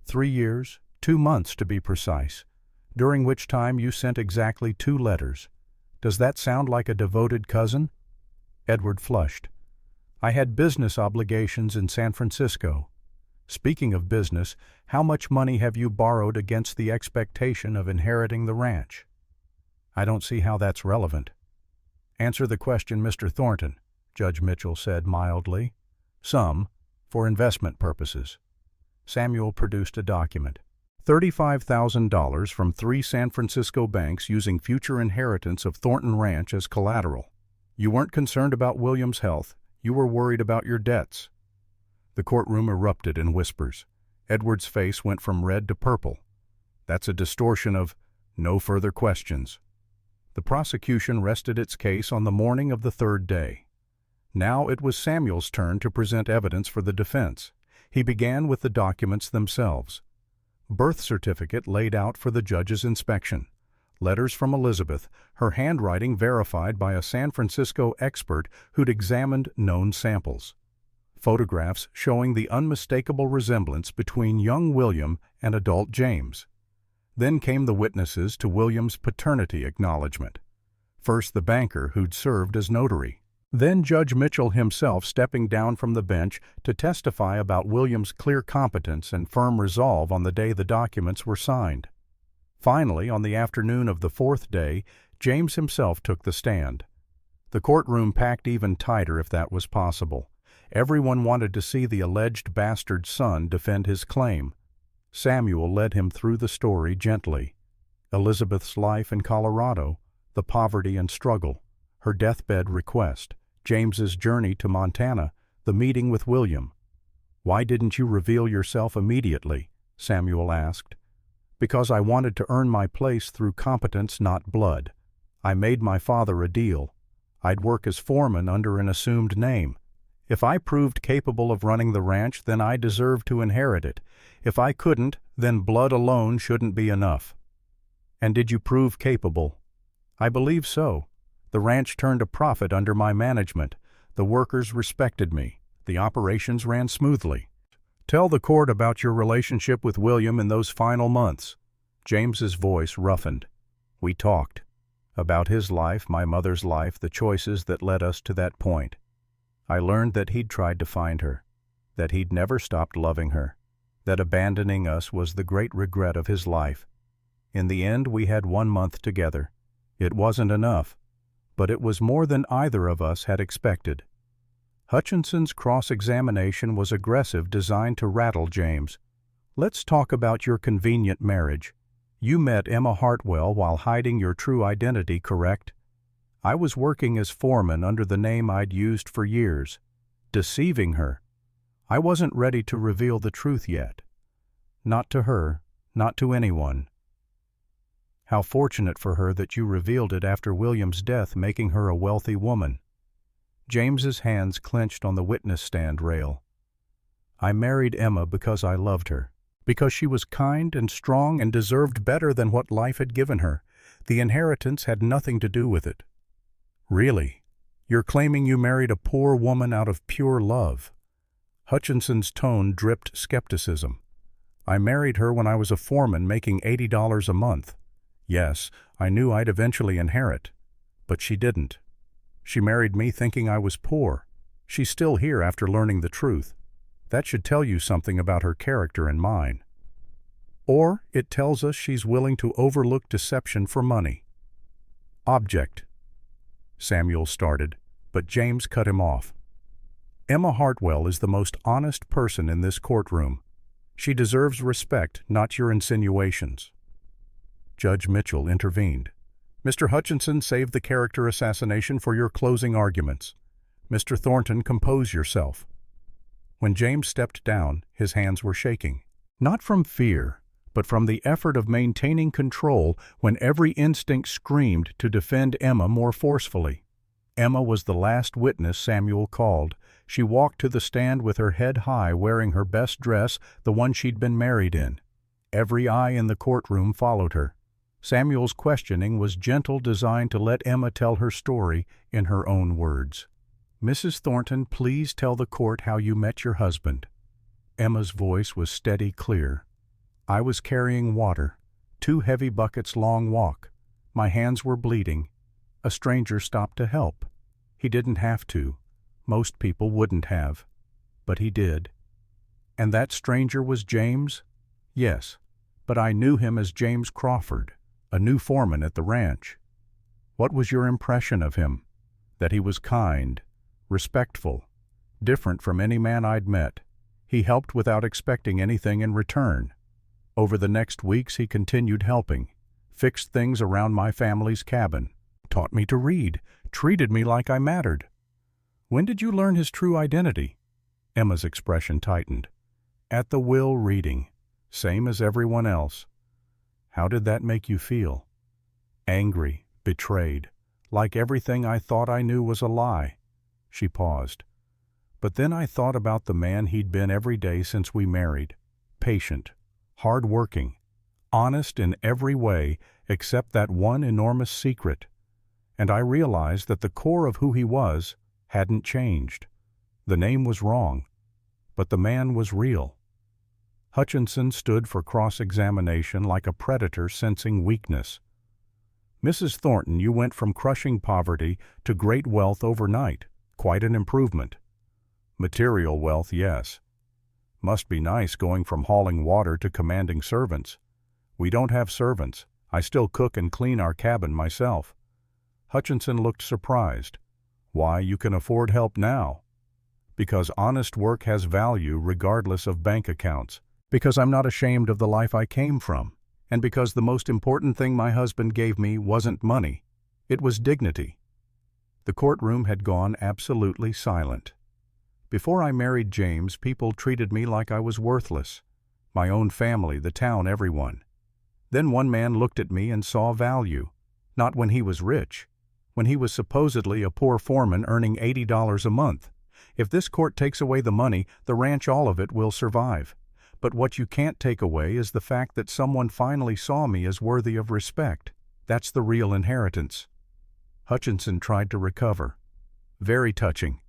3 years, 2 months to be precise, during which time you sent exactly 2 letters. Does that sound like a devoted cousin?" Edward flushed. "I had business obligations in San Francisco. Speaking of business, how much money have you borrowed against the expectation of inheriting the ranch?" "I don't see how that's relevant." "Answer the question, Mr. Thornton," Judge Mitchell said mildly. "Some, for investment purposes." Samuel produced a document. $35,000 from 3 San Francisco banks using future inheritance of Thornton Ranch as collateral. You weren't concerned about William's health. You were worried about your debts. The courtroom erupted in whispers. Edward's face went from red to purple. "That's a distortion of no further questions." The prosecution rested its case on the morning of the 3rd day. Now it was Samuel's turn to present evidence for the defense. He began with the documents themselves. Birth certificate laid out for the judge's inspection. Letters from Elizabeth, her handwriting verified by a San Francisco expert who'd examined known samples. Photographs showing the unmistakable resemblance between young William and adult James. Then came the witnesses to William's paternity acknowledgement. First the banker who'd served as notary. Then Judge Mitchell himself stepping down from the bench to testify about William's clear competence and firm resolve on the day the documents were signed. Finally, on the afternoon of the 4th day, James himself took the stand. The courtroom packed even tighter if that was possible. Everyone wanted to see the alleged bastard son defend his claim. Samuel led him through the story gently. Elizabeth's life in Colorado, the poverty and struggle, her deathbed request, James's journey to Montana, the meeting with William. "Why didn't you reveal yourself immediately?" Samuel asked. "Because I wanted to earn my place through competence, not blood. I made my father a deal. I'd work as foreman under an assumed name. If I proved capable of running the ranch, then I deserved to inherit it. If I couldn't, then blood alone shouldn't be enough." "And did you prove capable?" "I believe so. The ranch turned a profit under my management. The workers respected me. The operations ran smoothly." "Tell the court about your relationship with William in those final months." James's voice roughened. "We talked. About his life, my mother's life, the choices that led us to that point. I learned that he'd tried to find her, that he'd never stopped loving her, that abandoning us was the great regret of his life. In the end, we had 1 month together. It wasn't enough, but it was more than either of us had expected." Hutchinson's cross-examination was aggressive, designed to rattle James. "Let's talk about your convenient marriage. You met Emma Hartwell while hiding your true identity, correct?" "I was working as foreman under the name I'd used for years, deceiving her. I wasn't ready to reveal the truth yet. Not to her, not to anyone." "How fortunate for her that you revealed it after William's death, making her a wealthy woman." James's hands clenched on the witness stand rail. "I married Emma because I loved her, because she was kind and strong and deserved better than what life had given her. The inheritance had nothing to do with it. Really? You're claiming you married a poor woman out of pure love? Hutchinson's tone dripped skepticism. I married her when I was a foreman making $80 a month. Yes, I knew I'd eventually inherit. But she didn't. She married me thinking I was poor. She's still here after learning the truth. That should tell you something about her character and mine. Or it tells us she's willing to overlook deception for money. Object. Samuel started, but James cut him off. Emma Hartwell is the most honest person in this courtroom. She deserves respect, not your insinuations. Judge Mitchell intervened. Mr. Hutchinson, save the character assassination for your closing arguments. Mr. Thornton, compose yourself. When James stepped down, his hands were shaking. Not from fear, but from the effort of maintaining control when every instinct screamed to defend Emma more forcefully. Emma was the last witness Samuel called. She walked to the stand with her head high, wearing her best dress, the one she'd been married in. Every eye in the courtroom followed her. Samuel's questioning was gentle, designed to let Emma tell her story in her own words. Mrs. Thornton, please tell the court how you met your husband. Emma's voice was steady, clear. I was carrying water, 2 heavy buckets long walk. My hands were bleeding. A stranger stopped to help. He didn't have to. Most people wouldn't have. But he did. And that stranger was James? Yes, but I knew him as James Crawford, a new foreman at the ranch. What was your impression of him? That he was kind, respectful, different from any man I'd met. He helped without expecting anything in return. Over the next weeks he continued helping, fixed things around my family's cabin, taught me to read, treated me like I mattered. When did you learn his true identity? Emma's expression tightened. At the will reading, same as everyone else. How did that make you feel? Angry, betrayed, like everything I thought I knew was a lie. She paused. But then I thought about the man he'd been every day since we married. Patient, hard-working, honest in every way except that one enormous secret. And I realized that the core of who he was hadn't changed. The name was wrong, but the man was real. Hutchinson stood for cross-examination like a predator sensing weakness. Mrs. Thornton, you went from crushing poverty to great wealth overnight. Quite an improvement. Material wealth, yes. Must be nice going from hauling water to commanding servants. We don't have servants. I still cook and clean our cabin myself. Hutchinson looked surprised. Why, you can afford help now. Because honest work has value regardless of bank accounts. Because I'm not ashamed of the life I came from. And because the most important thing my husband gave me wasn't money. It was dignity. The courtroom had gone absolutely silent. Before I married James, people treated me like I was worthless. My own family, the town, everyone. Then one man looked at me and saw value. Not when he was rich. When he was supposedly a poor foreman earning $80 a month. If this court takes away the money, the ranch, all of it, will survive. But what you can't take away is the fact that someone finally saw me as worthy of respect. That's the real inheritance. Hutchinson tried to recover. Very touching.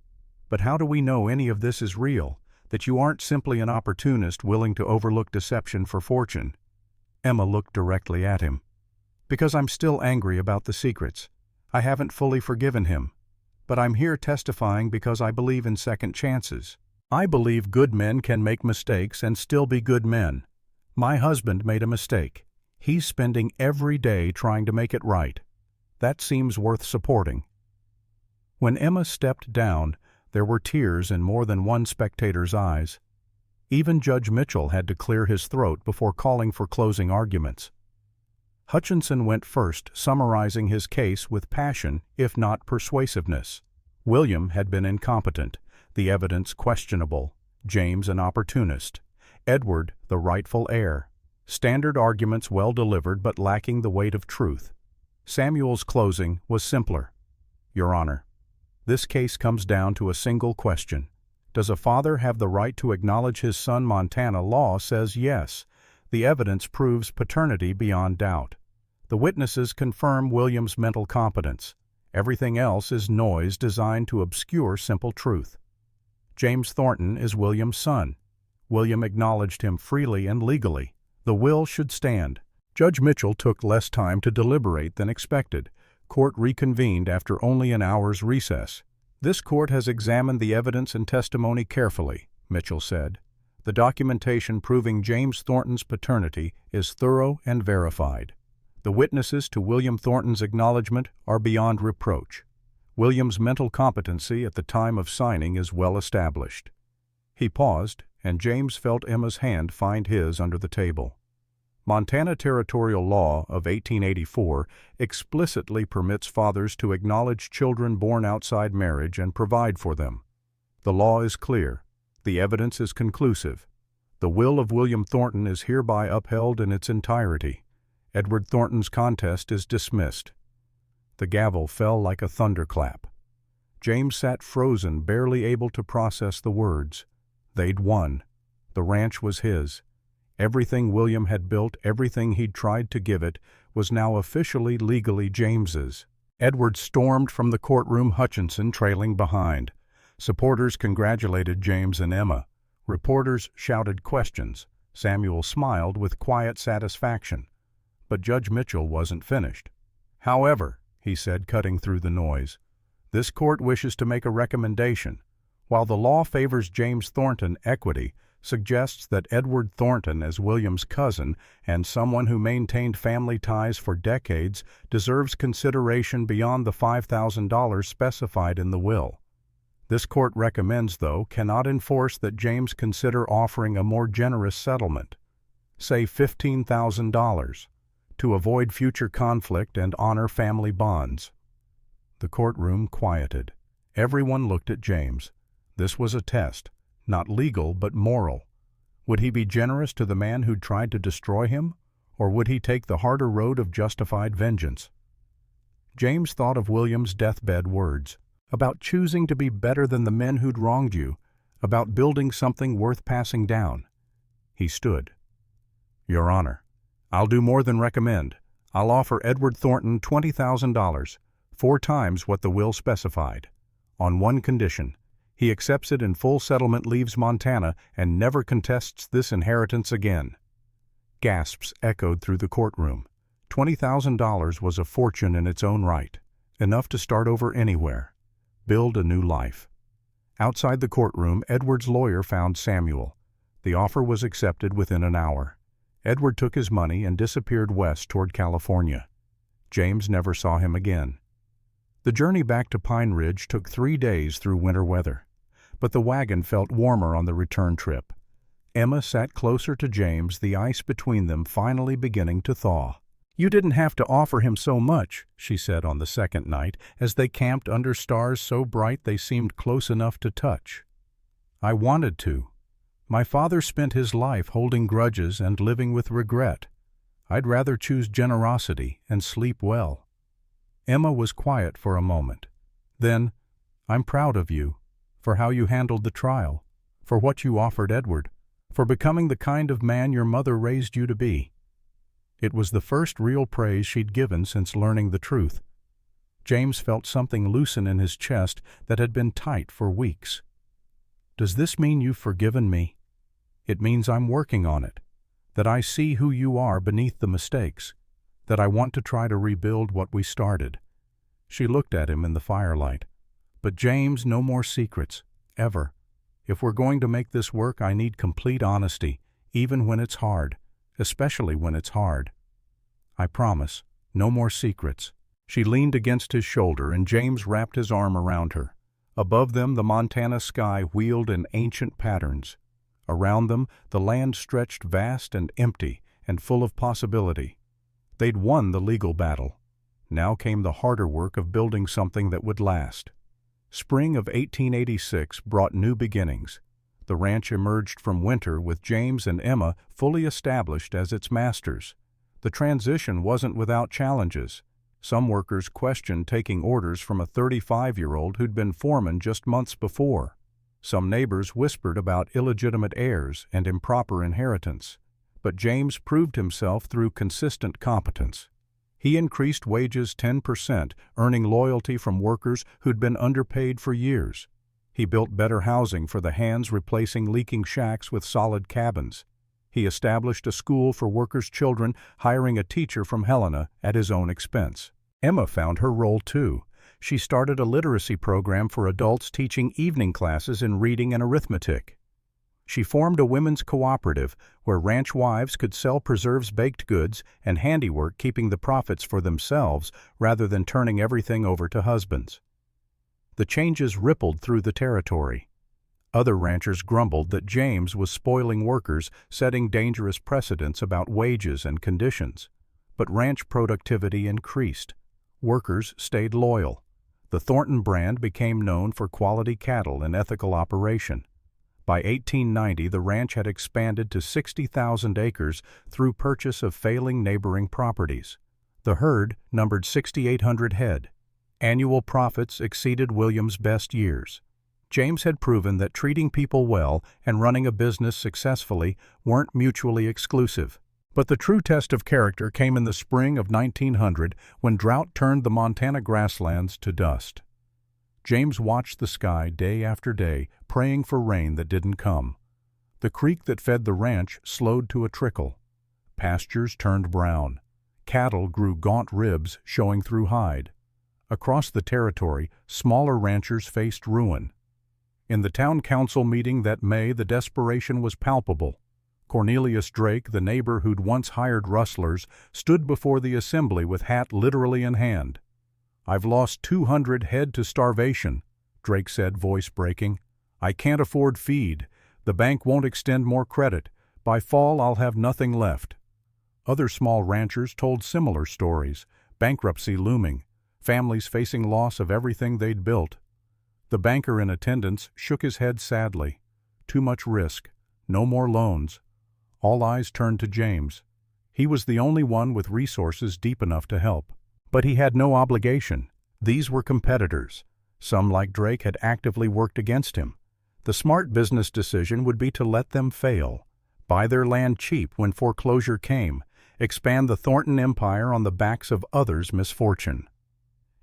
But how do we know any of this is real, that you aren't simply an opportunist willing to overlook deception for fortune? Emma looked directly at him. Because I'm still angry about the secrets. I haven't fully forgiven him. But I'm here testifying because I believe in second chances. I believe good men can make mistakes and still be good men. My husband made a mistake. He's spending every day trying to make it right. That seems worth supporting. When Emma stepped down, there were tears in more than one spectator's eyes. Even Judge Mitchell had to clear his throat before calling for closing arguments. Hutchinson went first, summarizing his case with passion, if not persuasiveness. William had been incompetent, the evidence questionable, James an opportunist, Edward the rightful heir. Standard arguments well delivered but lacking the weight of truth. Samuel's closing was simpler. Your Honor, this case comes down to a single question. Does a father have the right to acknowledge his son? Montana law says yes. The evidence proves paternity beyond doubt. The witnesses confirm William's mental competence. Everything else is noise designed to obscure simple truth. James Thornton is William's son. William acknowledged him freely and legally. The will should stand. Judge Mitchell took less time to deliberate than expected. Court reconvened after only an hour's recess. "This court has examined the evidence and testimony carefully," Mitchell said. "The documentation proving James Thornton's paternity is thorough and verified. The witnesses to William Thornton's acknowledgment are beyond reproach. William's mental competency at the time of signing is well established." He paused, and James felt Emma's hand find his under the table. Montana territorial law of 1884 explicitly permits fathers to acknowledge children born outside marriage and provide for them. The law is clear. The evidence is conclusive. The will of William Thornton is hereby upheld in its entirety. Edward Thornton's contest is dismissed. The gavel fell like a thunderclap. James sat frozen, barely able to process the words. They'd won. The ranch was his. Everything William had built, everything he'd tried to give it, was now officially, legally James's. Edward stormed from the courtroom, Hutchinson trailing behind. Supporters congratulated James and Emma. Reporters shouted questions. Samuel smiled with quiet satisfaction. But Judge Mitchell wasn't finished. "However," he said, cutting through the noise, "this court wishes to make a recommendation. While the law favors James Thornton, equity suggests that Edward Thornton, as William's cousin and someone who maintained family ties for decades, deserves consideration beyond the $5,000 specified in the will. This court recommends, though, cannot enforce that James consider offering a more generous settlement, say $15,000, to avoid future conflict and honor family bonds." The courtroom quieted. Everyone looked at James. This was a test, not legal but moral. Would he be generous to the man who'd tried to destroy him, or would he take the harder road of justified vengeance? James thought of William's deathbed words, about choosing to be better than the men who'd wronged you, about building something worth passing down. He stood. "Your Honor, I'll do more than recommend. I'll offer Edward Thornton $20,000, 4 times what the will specified, on one condition. He accepts it in full settlement, leaves Montana, and never contests this inheritance again." Gasps echoed through the courtroom. $20,000 was a fortune in its own right, enough to start over anywhere, build a new life. Outside the courtroom, Edward's lawyer found Samuel. The offer was accepted within an hour. Edward took his money and disappeared west toward California. James never saw him again. The journey back to Pine Ridge took 3 days through winter weather, but the wagon felt warmer on the return trip. Emma sat closer to James, the ice between them finally beginning to thaw. "You didn't have to offer him so much," she said on the second night, as they camped under stars so bright they seemed close enough to touch. "I wanted to. My father spent his life holding grudges and living with regret. I'd rather choose generosity and sleep well." Emma was quiet for a moment. Then, "I'm proud of you, for how you handled the trial, for what you offered Edward, for becoming the kind of man your mother raised you to be." It was the first real praise she'd given since learning the truth. James felt something loosen in his chest that had been tight for weeks. "Does this mean you've forgiven me?" "It means I'm working on it, that I see who you are beneath the mistakes, that I want to try to rebuild what we started." She looked at him in the firelight. "But James, no more secrets, ever. If we're going to make this work, I need complete honesty, even when it's hard, especially when it's hard." "I promise, no more secrets." She leaned against his shoulder, and James wrapped his arm around her. Above them, the Montana sky wheeled in ancient patterns. Around them, the land stretched vast and empty and full of possibility. They'd won the legal battle. Now came the harder work of building something that would last. Spring of 1886 brought new beginnings. The ranch emerged from winter with James and Emma fully established as its masters. The transition wasn't without challenges. Some workers questioned taking orders from a 35-year-old who'd been foreman just months before. Some neighbors whispered about illegitimate heirs and improper inheritance. But James proved himself through consistent competence. He increased wages 10%, earning loyalty from workers who'd been underpaid for years. He built better housing for the hands, replacing leaking shacks with solid cabins. He established a school for workers' children, hiring a teacher from Helena at his own expense. Emma found her role too. She started a literacy program for adults, teaching evening classes in reading and arithmetic. She formed a women's cooperative where ranch wives could sell preserves, baked goods, and handiwork, keeping the profits for themselves rather than turning everything over to husbands. The changes rippled through the territory. Other ranchers grumbled that James was spoiling workers, setting dangerous precedents about wages and conditions. But ranch productivity increased. Workers stayed loyal. The Thornton brand became known for quality cattle and ethical operation. By 1890, the ranch had expanded to 60,000 acres through purchase of failing neighboring properties. The herd numbered 6,800 head. Annual profits exceeded William's best years. James had proven that treating people well and running a business successfully weren't mutually exclusive. But the true test of character came in the spring of 1900 when drought turned the Montana grasslands to dust. James watched the sky day after day, praying for rain that didn't come. The creek that fed the ranch slowed to a trickle. Pastures turned brown. Cattle grew gaunt ribs showing through hide. Across the territory, smaller ranchers faced ruin. In the town council meeting that May, the desperation was palpable. Cornelius Drake, the neighbor who'd once hired rustlers, stood before the assembly with hat literally in hand. "I've lost 200 head to starvation," Drake said, voice breaking. "I can't afford feed. The bank won't extend more credit. By fall, I'll have nothing left." Other small ranchers told similar stories, bankruptcy looming, families facing loss of everything they'd built. The banker in attendance shook his head sadly. Too much risk. No more loans. All eyes turned to James. He was the only one with resources deep enough to help. But he had no obligation. These were competitors. Some, like Drake, had actively worked against him. The smart business decision would be to let them fail, buy their land cheap when foreclosure came, expand the Thornton empire on the backs of others' misfortune.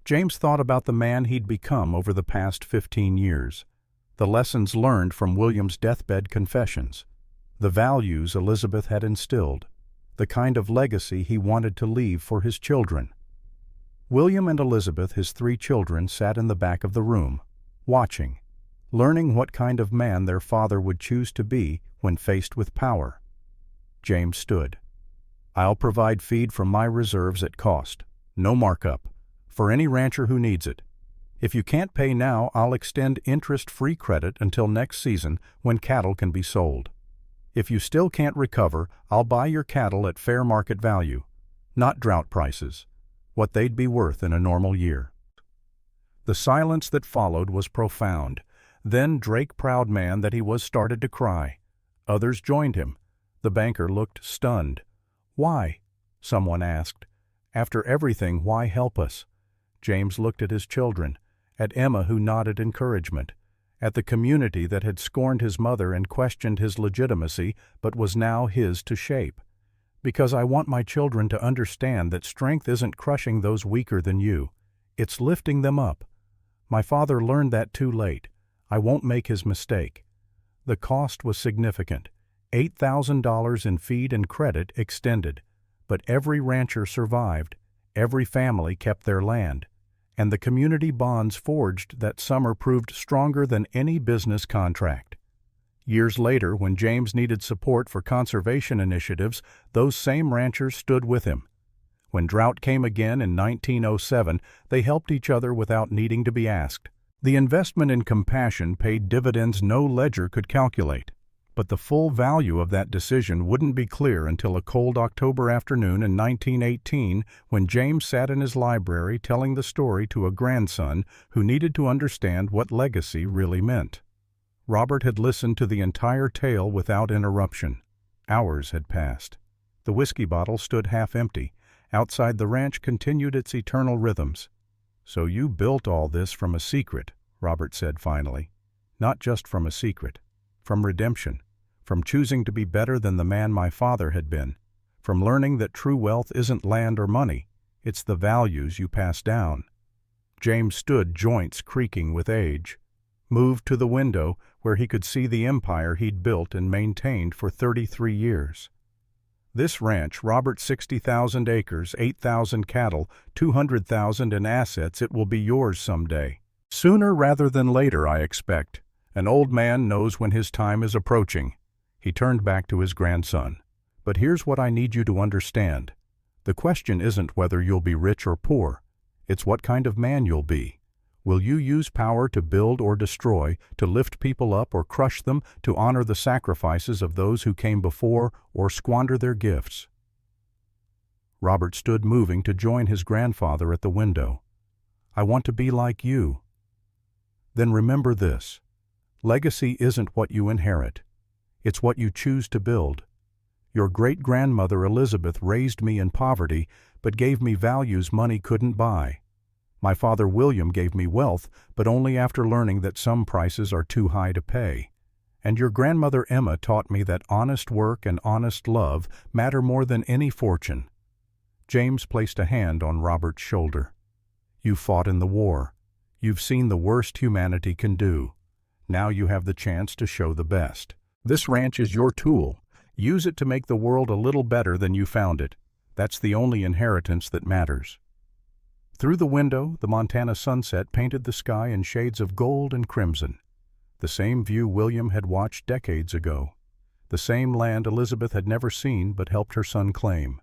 James thought about the man he'd become over the past 15 years, the lessons learned from William's deathbed confessions, the values Elizabeth had instilled, the kind of legacy he wanted to leave for his children. William and Elizabeth, his 3 children, sat in the back of the room, watching, learning what kind of man their father would choose to be when faced with power. James stood. "I'll provide feed from my reserves at cost, no markup, for any rancher who needs it. If you can't pay now, I'll extend interest-free credit until next season when cattle can be sold. If you still can't recover, I'll buy your cattle at fair market value, not drought prices, what they'd be worth in a normal year." The silence that followed was profound. Then Drake, proud man that he was, started to cry. Others joined him. The banker looked stunned. "Why?" someone asked. "After everything, why help us?" James looked at his children, at Emma, who nodded encouragement, at the community that had scorned his mother and questioned his legitimacy but was now his to shape. "Because I want my children to understand that strength isn't crushing those weaker than you. It's lifting them up. My father learned that too late. I won't make his mistake." The cost was significant. $8,000 in feed and credit extended. But every rancher survived. Every family kept their land. And the community bonds forged that summer proved stronger than any business contract. Years later, when James needed support for conservation initiatives, those same ranchers stood with him. When drought came again in 1907, they helped each other without needing to be asked. The investment in compassion paid dividends no ledger could calculate. But the full value of that decision wouldn't be clear until a cold October afternoon in 1918 when James sat in his library telling the story to a grandson who needed to understand what legacy really meant. Robert had listened to the entire tale without interruption. Hours had passed. The whiskey bottle stood half empty. Outside, the ranch continued its eternal rhythms. "So you built all this from a secret," Robert said finally. "Not just from a secret. From redemption, from choosing to be better than the man my father had been, from learning that true wealth isn't land or money, It's the values you pass down. James stood, joints creaking with age, moved to the window where he could see the empire he'd built and maintained for 33 years. This ranch, Robert, 60,000 acres, 8,000 cattle, 200,000 in assets, it will be yours someday. Sooner rather than later, I expect. An old man knows when his time is approaching. He turned back to his grandson. But here's what I need you to understand. The question isn't whether you'll be rich or poor. It's what kind of man you'll be. Will you use power to build or destroy, to lift people up or crush them, to honor the sacrifices of those who came before, or squander their gifts? Robert stood moving to join his grandfather at the window. I want to be like you. Then remember this. Legacy isn't what you inherit. It's what you choose to build. Your great-grandmother Elizabeth raised me in poverty, but gave me values money couldn't buy. My father William gave me wealth, but only after learning that some prices are too high to pay. And your grandmother Emma taught me that honest work and honest love matter more than any fortune. James placed a hand on Robert's shoulder. You fought in the war. You've seen the worst humanity can do. Now you have the chance to show the best. This ranch is your tool. Use it to make the world a little better than you found it. That's the only inheritance that matters. Through the window, the Montana sunset painted the sky in shades of gold and crimson. The same view William had watched decades ago. The same land Elizabeth had never seen but helped her son claim.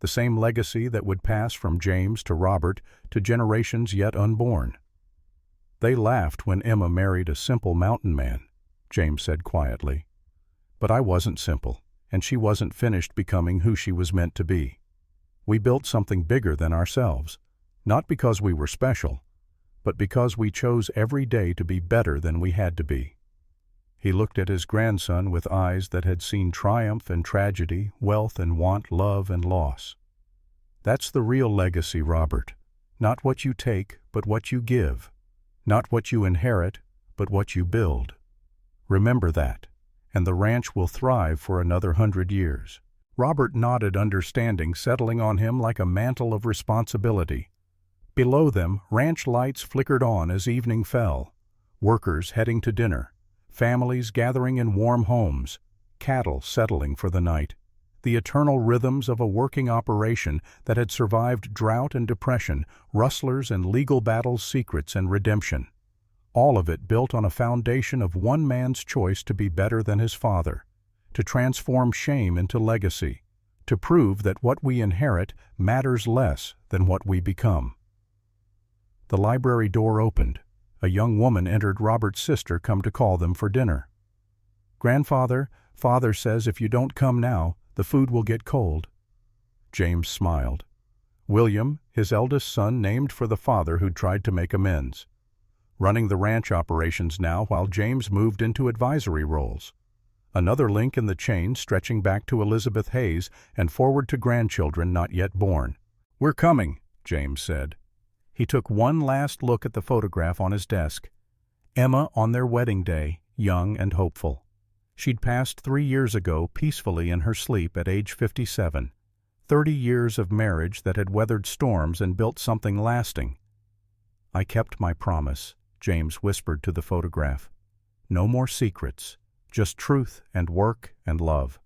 The same legacy that would pass from James to Robert to generations yet unborn. They laughed when Emma married a simple mountain man, James said quietly. But I wasn't simple, and she wasn't finished becoming who she was meant to be. We built something bigger than ourselves, not because we were special, but because we chose every day to be better than we had to be. He looked at his grandson with eyes that had seen triumph and tragedy, wealth and want, love and loss. That's the real legacy, Robert. Not what you take, but what you give. Not what you inherit, but what you build. Remember that, and the ranch will thrive for another 100 years. Robert nodded, understanding settling on him like a mantle of responsibility. Below them, ranch lights flickered on as evening fell. Workers heading to dinner, families gathering in warm homes, cattle settling for the night. The eternal rhythms of a working operation that had survived drought and depression, rustlers and legal battles, secrets and redemption. All of it built on a foundation of one man's choice to be better than his father, to transform shame into legacy, to prove that what we inherit matters less than what we become. The library door opened. A young woman entered. Robert's sister come to call them for dinner. Grandfather, father says if you don't come now, the food will get cold. James smiled. William, his eldest son, named for the father who'd tried to make amends. Running the ranch operations now while James moved into advisory roles. Another link in the chain stretching back to Elizabeth Hayes and forward to grandchildren not yet born. We're coming, James said. He took one last look at the photograph on his desk. Emma on their wedding day, young and hopeful. She'd passed 3 years ago peacefully in her sleep at age 57. 30 years of marriage that had weathered storms and built something lasting. I kept my promise, James whispered to the photograph. No more secrets, just truth and work and love.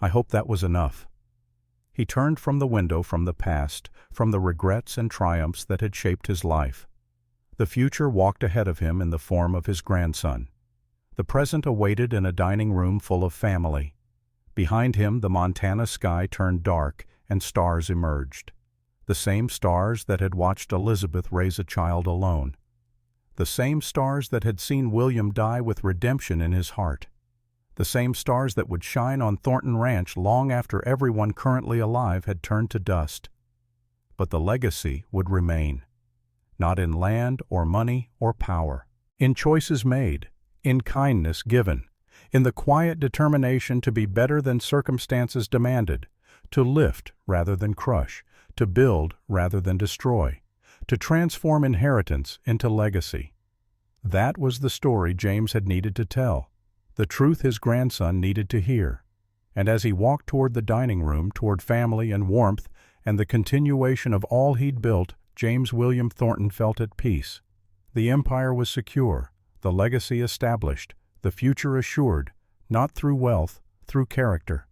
I hope that was enough. He turned from the window, from the past, from the regrets and triumphs that had shaped his life. The future walked ahead of him in the form of his grandson. The present awaited in a dining room full of family. Behind him, the Montana sky turned dark and stars emerged. The same stars that had watched Elizabeth raise a child alone. The same stars that had seen William die with redemption in his heart. The same stars that would shine on Thornton Ranch long after everyone currently alive had turned to dust. But the legacy would remain. Not in land or money or power. In choices made. In kindness given, in the quiet determination to be better than circumstances demanded, to lift rather than crush, to build rather than destroy, to transform inheritance into legacy. That was the story James had needed to tell, the truth his grandson needed to hear. And as he walked toward the dining room, toward family and warmth, and the continuation of all he'd built, James William Thornton felt at peace. The empire was secure, the legacy established, the future assured, not through wealth, through character.